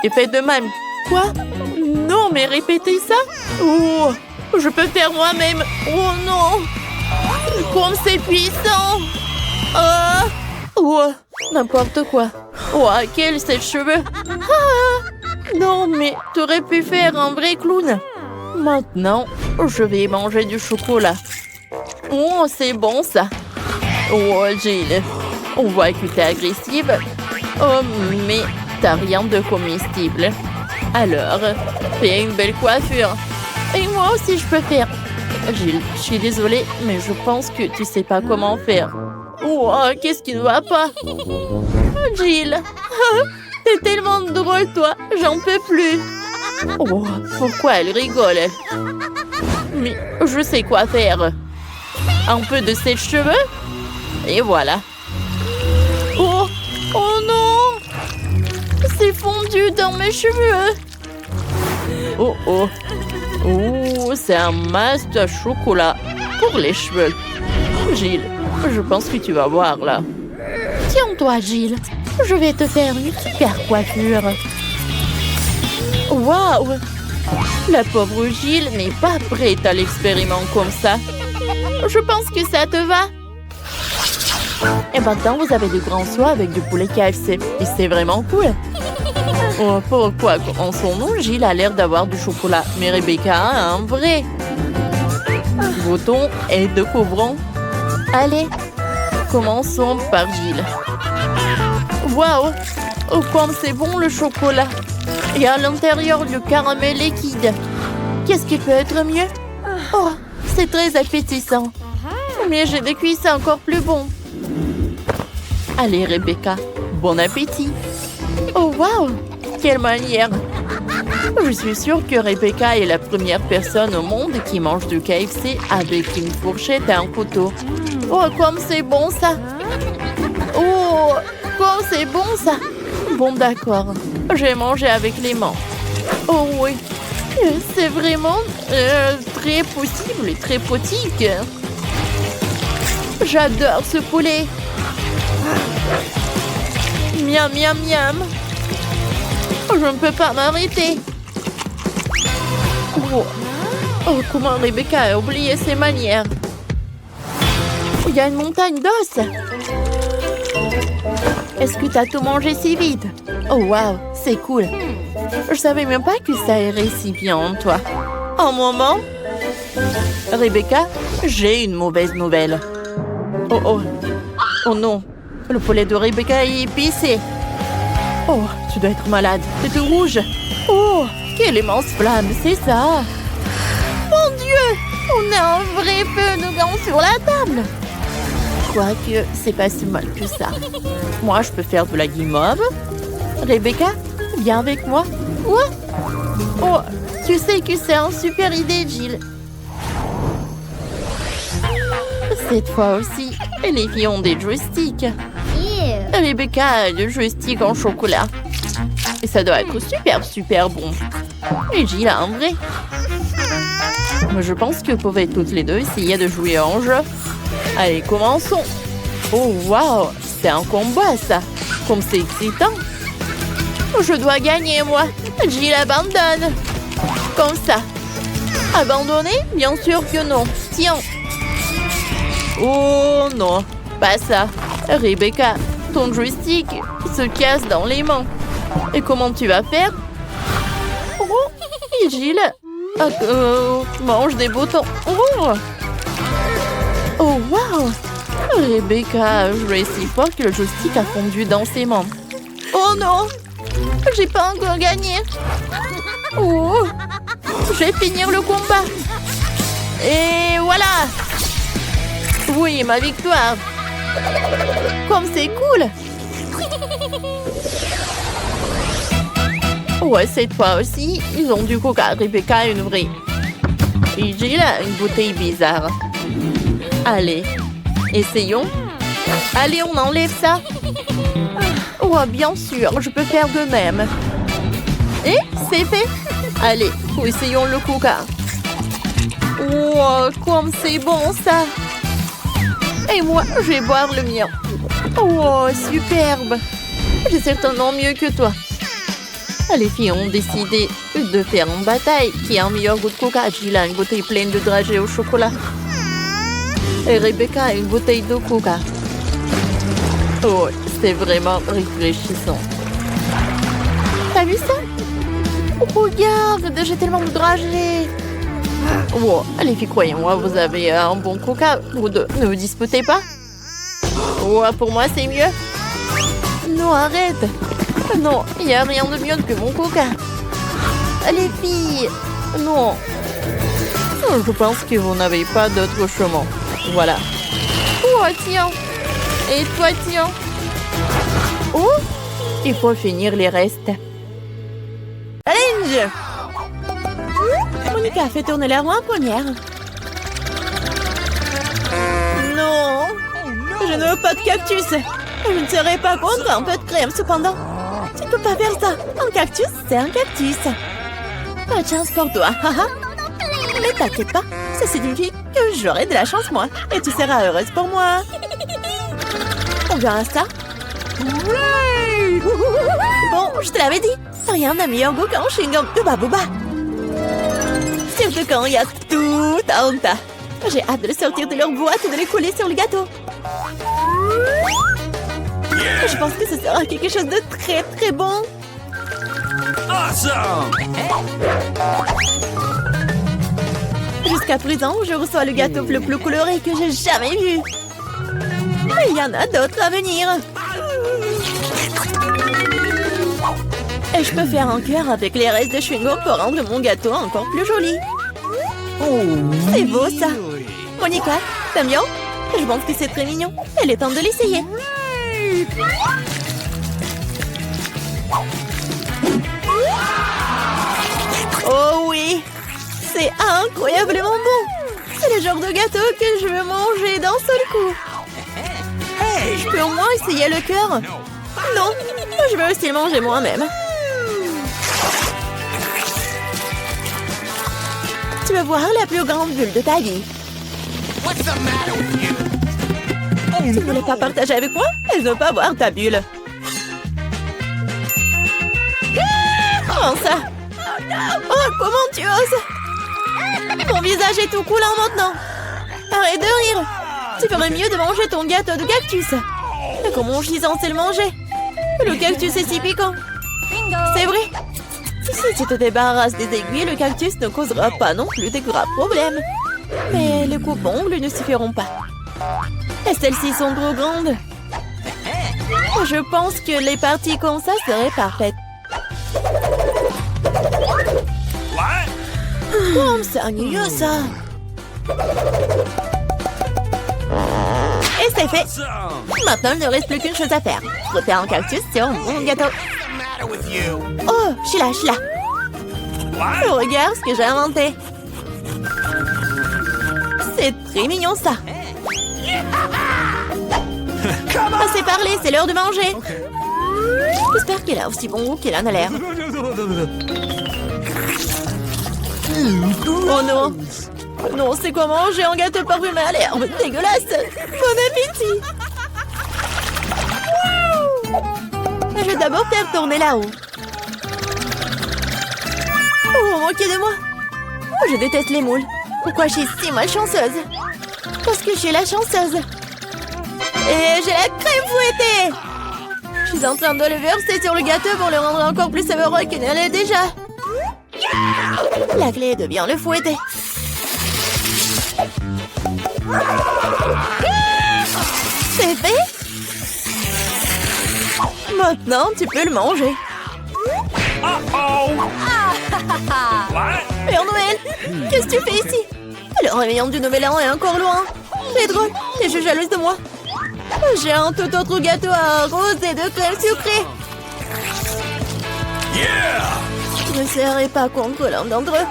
Et fais de même. Quoi? Non, mais répétez ça. Oh, je peux faire moi-même. Oh non. Comme c'est puissant. Oh, n'importe quoi. Oh, quel sèche-cheveux. Non, mais t'aurais pu faire un vrai clown. Maintenant, je vais manger du chocolat. Oh, c'est bon ça. Oh, Gilles, on voit que t'es agressive. Oh, mais t'as rien de comestible. Alors, fais une belle coiffure. Et moi aussi, je peux faire. Gilles, je suis désolée, mais je pense que tu sais pas comment faire. Oh, qu'est-ce qui ne va pas? Gilles, t'es tellement drôle, toi. J'en peux plus. Oh, pourquoi elle rigole? Mais je sais quoi faire. Un peu de sèche-cheveux. Et voilà. Oh, oh non! C'est fondu dans mes cheveux. Oh, oh. Oh, c'est un masque de chocolat pour les cheveux. Gilles, je pense que tu vas voir là. Tiens-toi, Gilles. Je vais te faire une super coiffure. Waouh! La pauvre Gilles n'est pas prête à l'expériment comme ça. Je pense que ça te va. Et maintenant, vous avez de grands soies avec du poulet KFC. Et c'est vraiment cool. Oh, pourquoi en son nom, Gilles a l'air d'avoir du chocolat, mais Rebecca a un vrai. Votons et découvrons. Allez, commençons par Gilles. Waouh! Oh, comme c'est bon le chocolat! Et à l'intérieur, le caramel liquide. Qu'est-ce qui peut être mieux? Oh, c'est très appétissant. Mais j'ai des cuissons encore plus bons. Allez, Rebecca, bon appétit. Oh, waouh! Quelle manière! Je suis sûre que Rebecca est la première personne au monde qui mange du KFC avec une fourchette et un couteau. Oh, comme c'est bon ça! Oh, comme c'est bon ça! Bon, d'accord. J'ai mangé avec les mains. Oh oui, c'est vraiment très possible et très potique. J'adore ce poulet. Miam, miam, miam. Je ne peux pas m'arrêter. Oh. Oh, comment Rebecca a oublié ses manières. Il y a une montagne d'os. Est-ce que tu as tout mangé si vite? Oh, waouh, c'est cool. Je savais même pas que ça irait si bien en toi. Un moment. Rebecca, j'ai une mauvaise nouvelle. Oh, oh. Oh non. Le poulet de Rebecca est épicé. Oh, tu dois être malade. C'est tout rouge. Oh, quelle immense flamme, c'est ça. Mon Dieu, on a un vrai feu de camp sur la table. Quoique, c'est pas si mal que ça. Moi, je peux faire de la guimauve. Rebecca, viens avec moi. Quoi? Oh, tu sais que c'est une super idée, Gilles. Cette fois aussi, les filles ont des joysticks. Rebecca a le joystick en chocolat. Et ça doit être super, super bon. Et Gilles a un vrai. Mais je pense que vous pouvez toutes les deux essayer de jouer en jeu. Allez, commençons. Oh, waouh, c'est un combat, ça. Comme c'est excitant. Je dois gagner, moi. Jill abandonne. Comme ça. Abandonner? Bien sûr que non. Tiens. Oh non, pas ça. Rebecca, ton joystick se casse dans les mains. Et comment tu vas faire? Oh, et Jill mange des boutons. Oh, wow. Rebecca a joué si fort que le joystick a fondu dans ses mains. Oh non, j'ai pas encore gagné. Oh, je vais finir le combat. Et voilà. Oui, ma victoire. Comme c'est cool. Ouais, cette fois aussi, ils ont du coca. Rebecca a une vraie. Et Jill a une bouteille bizarre. Allez, essayons. Allez, on enlève ça. Oh, bien sûr, je peux faire de même. Et c'est fait. Allez, essayons le coca. Oh, comme c'est bon ça. Et moi, je vais boire le mien. Oh, superbe. J'ai certainement mieux que toi. Les filles ont décidé de faire une bataille. Qui a un meilleur goût de coca? Jill a une bouteille pleine de dragées au chocolat. Et Rebecca a une bouteille de coca. Oh, c'est vraiment réfléchissant. T'as vu ça? Oh, regarde, j'ai tellement de dragées. Oh, les filles, croyez-moi, vous avez un bon coca. Vous deux, ne vous disputez pas. Oh, pour moi, c'est mieux. Non, arrête. Non, il n'y a rien de mieux que mon coca. Les filles, non. Je pense que vous n'avez pas d'autre chemin. Voilà. Oh, tiens. Et toi, tiens. Oh, il faut finir les restes. Challenge. Monica fait tourner la roue en première. Non. Je ne veux pas de cactus. Je ne serai pas contre un peu de crème, cependant. Tu ne peux pas faire ça. Un cactus, c'est un cactus. Pas de chance pour toi. Mais t'inquiète pas, ça signifie que j'aurai de la chance, moi. Et tu seras heureuse pour moi. On verra ça. Bon, je te l'avais dit. Rien n'a meilleur goût qu'un chewing-gum de Babouba. Surtout quand il y a tout un tas. J'ai hâte de le sortir de leur boîte et de les coller sur le gâteau. Je pense que ce sera quelque chose de très très bon. Awesome! Jusqu'à présent, je reçois le gâteau le plus coloré que j'ai jamais vu. Mais il y en a d'autres à venir. Et je peux faire un cœur avec les restes de chewing-gum pour rendre mon gâteau encore plus joli. C'est beau ça. Monica, t'aimes bien? Je pense que c'est très mignon. Il est temps de l'essayer. Oh oui, c'est incroyablement bon. C'est le genre de gâteau que je veux manger d'un seul coup. Je peux au moins essayer le cœur? Non, je veux aussi le manger moi-même. Tu veux voir la plus grande bulle de ta vie? What's the matter with you? Tu ne voulais pas partager avec moi? Je ne veux pas voir ta bulle. Comment ça? Oh, comment tu oses? Mon visage est tout coulant maintenant. Arrête de rire. Tu ferais mieux de manger ton gâteau de cactus. Mais comment je suis censée le manger? Le cactus est si piquant. C'est vrai. Si tu te débarrasses des aiguilles, le cactus ne causera pas non plus de graves problèmes. Mais les coupes-ongles ne suffiront pas. Et celles-ci sont trop grandes. Je pense que les parties comme ça seraient parfaites. What? Comme c'est ennuyeux ça. Et c'est fait. Awesome! Maintenant, il ne reste plus qu'une chose à faire. Frotter un cactus sur mon gâteau. What's the matter with you? Oh, je suis là, je suis là. What? Regarde ce que j'ai inventé. C'est très mignon ça. Assez parlé, c'est l'heure de manger. J'espère qu'il a aussi bon goût qu'il en a l'air. Oh non. Non, c'est quoi manger un gâteau parfumé à l'herbe? Dégueulasse. Bon appétit. Je vais d'abord faire tourner là-haut. Oh, moquez de moi. Oh, je déteste les moules. Pourquoi je suis si malchanceuse? Parce que je suis la chanceuse. Et j'ai la crème fouettée. Je suis en train de le verser sur le gâteau pour le rendre encore plus savoureux qu'il ne l'est déjà. La clé devient le fouetté. C'est fait. Maintenant, tu peux le manger. Uh-oh. What? Père Noël, qu'est-ce que tu fais ici? Le réveillon du Nouvel An est encore loin. C'est drôle, t'es jalouse de moi. J'ai un tout autre gâteau à rose et de crème sucrée. Yeah! Ne serrez pas contre l'un d'entre eux.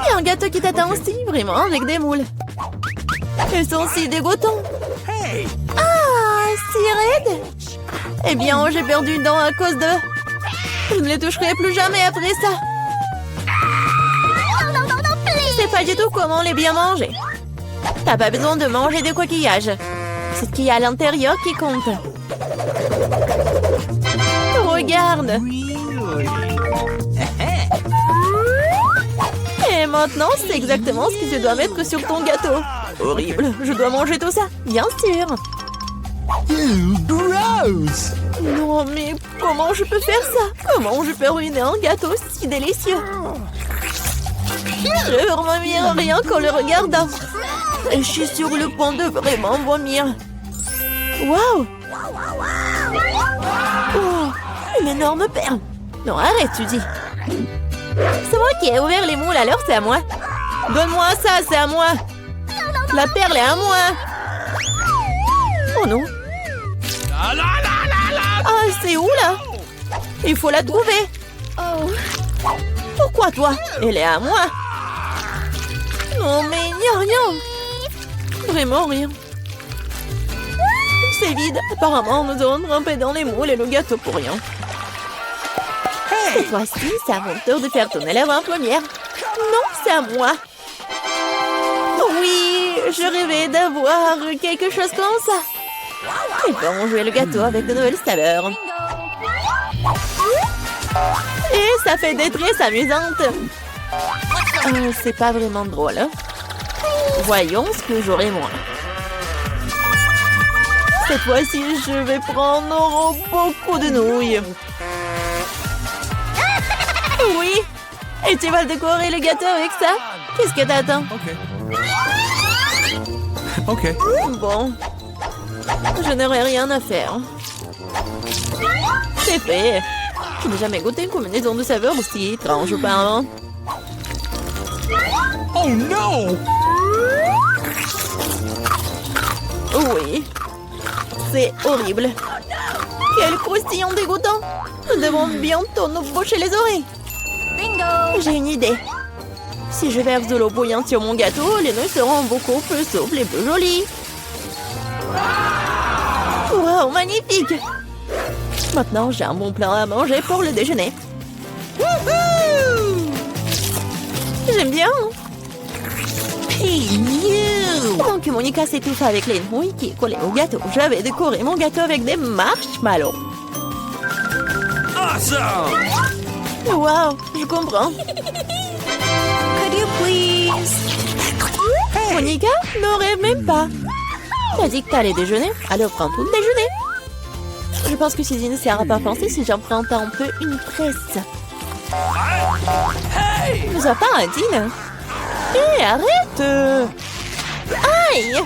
Il y a un gâteau qui t'attend aussi, vraiment, avec des moules. Ils sont si dégoûtants. Hey! Ah, si raides. Eh bien, j'ai perdu une dent à cause d'eux. Je ne les toucherai plus jamais après ça. Je sais pas du tout comment les bien manger. T'as pas besoin de manger des coquillages. C'est ce qu'il y a à l'intérieur qui compte. Regarde. Really? Et maintenant, c'est exactement ce que tu dois mettre sur ton gâteau. Horrible, je dois manger tout ça. Bien sûr. Gross! Non, mais comment je peux faire ça? Comment je peux ruiner un gâteau si délicieux? Je veux vomir rien qu'en le regardant. Et je suis sur le point de vraiment vomir. Waouh! Oh, une énorme perle. Non, arrête, tu dis. C'est moi qui ai ouvert les moules, alors c'est à moi. Donne-moi ça, c'est à moi. La perle est à moi. Oh non. Ah, c'est où là? Il faut la trouver. Oh. Pourquoi toi? Elle est à moi. Non, mais il n'y a rien. Vraiment rien. C'est vide. Apparemment, nous avons trempé dans les moules et le gâteau pour rien. Cette fois-ci, c'est à mon tour de faire tourner la première. Non, c'est à moi. Oui, je rêvais d'avoir quelque chose comme ça. Et bon, jouer le gâteau avec de nouvelles saveurs. Et ça fait des tresses amusantes. C'est pas vraiment drôle. Hein? Voyons ce que j'aurai moi. Cette fois-ci, je vais prendre beaucoup de nouilles. Oui. Et tu vas décorer le gâteau avec ça? Qu'est-ce que t'attends? OK. Bon. Je n'aurai rien à faire. C'est fait. Je n'ai jamais goûté une combinaison de saveurs aussi étrange auparavant. Oh no! Oui. C'est horrible. Quel croustillant dégoûtant. Nous devons bientôt nous boucher les oreilles. Bingo! J'ai une idée. Si je verse de l'eau bouillante sur mon gâteau, les nouilles seront beaucoup plus souples et plus jolies. Wow, magnifique! Maintenant, j'ai un bon plat à manger pour le déjeuner. J'aime bien. Pendant que Monica s'étouffe avec les nouilles qui collaient au gâteau, j'avais décoré mon gâteau avec des marshmallows. Awesome! Wow, je comprends. Could you please? Monica, ne rêve même pas. T'as dit que t'allais déjeuner, alors prends tout le déjeuner. Je pense que Suzy ne sera pas pensée si j'emprunte un peu une presse. Hey! Ne sois pas indigne. Hé, arrête! Aïe!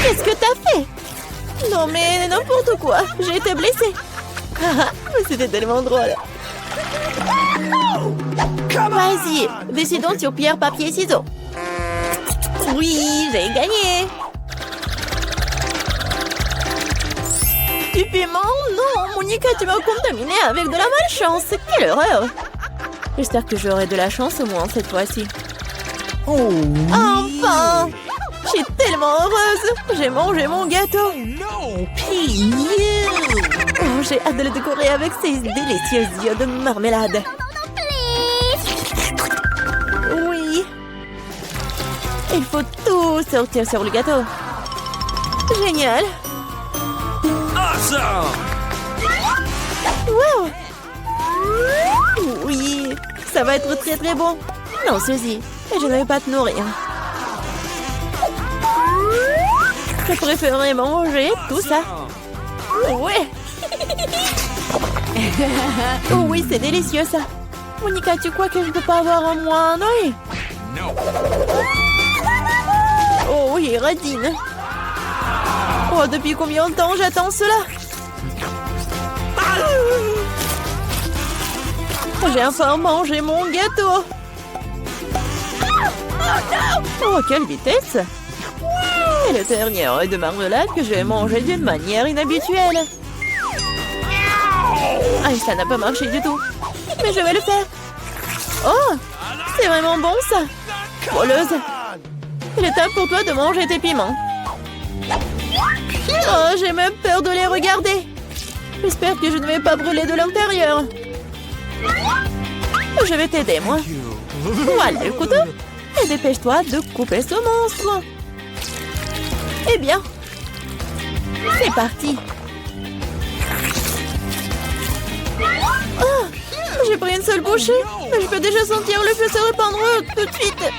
Qu'est-ce que t'as fait? Non mais n'importe quoi, j'ai été blessée. C'était tellement drôle. Vas-y, décidons sur pierre, papier, ciseaux. Oui, j'ai gagné. Du piment? Non, Monica, tu m'as contaminé avec de la malchance. Quelle horreur! J'espère que j'aurai de la chance au moins cette fois-ci. Oh! Enfin! Je suis tellement heureuse! J'ai mangé mon gâteau! No! Oh, j'ai hâte de le décorer avec ces délicieux yeux de marmelade. Oui! Il faut tout sortir sur le gâteau. Génial! Awesome! Wow! Oui! Ça va être très très bon. Non, Suzy, je ne vais pas te nourrir. Je préférerais manger tout ça. Ouais. Oh oui, c'est délicieux ça. Monica, tu crois que je ne peux pas avoir un moi un œil? No. Oh oui, radine. Oh, depuis combien de temps j'attends cela? J'ai enfin mangé mon gâteau. Oh, quelle vitesse! Et le dernier œuf de marmelade que j'ai mangé d'une manière inhabituelle. Ah, ça n'a pas marché du tout. Mais je vais le faire. Oh, c'est vraiment bon ça. Voleuse. Il est temps pour toi de manger tes piments. Oh, j'ai même peur de les regarder. J'espère que je ne vais pas brûler de l'intérieur. Je vais t'aider, moi. Voilà le couteau. Et dépêche-toi de couper ce monstre. Eh bien, c'est parti. Oh, j'ai pris une seule bouchée, mais je peux déjà sentir le feu se répandre tout de suite.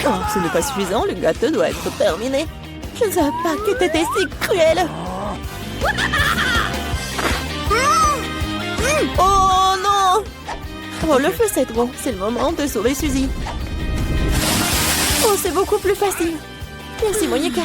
Oh, ce n'est pas suffisant, le gâteau doit être terminé. Je ne savais pas que t'étais si cruel. Oh non! Oh, le feu c'est trop. C'est le moment de sauver Suzy. Oh, c'est beaucoup plus facile. Merci, Monica.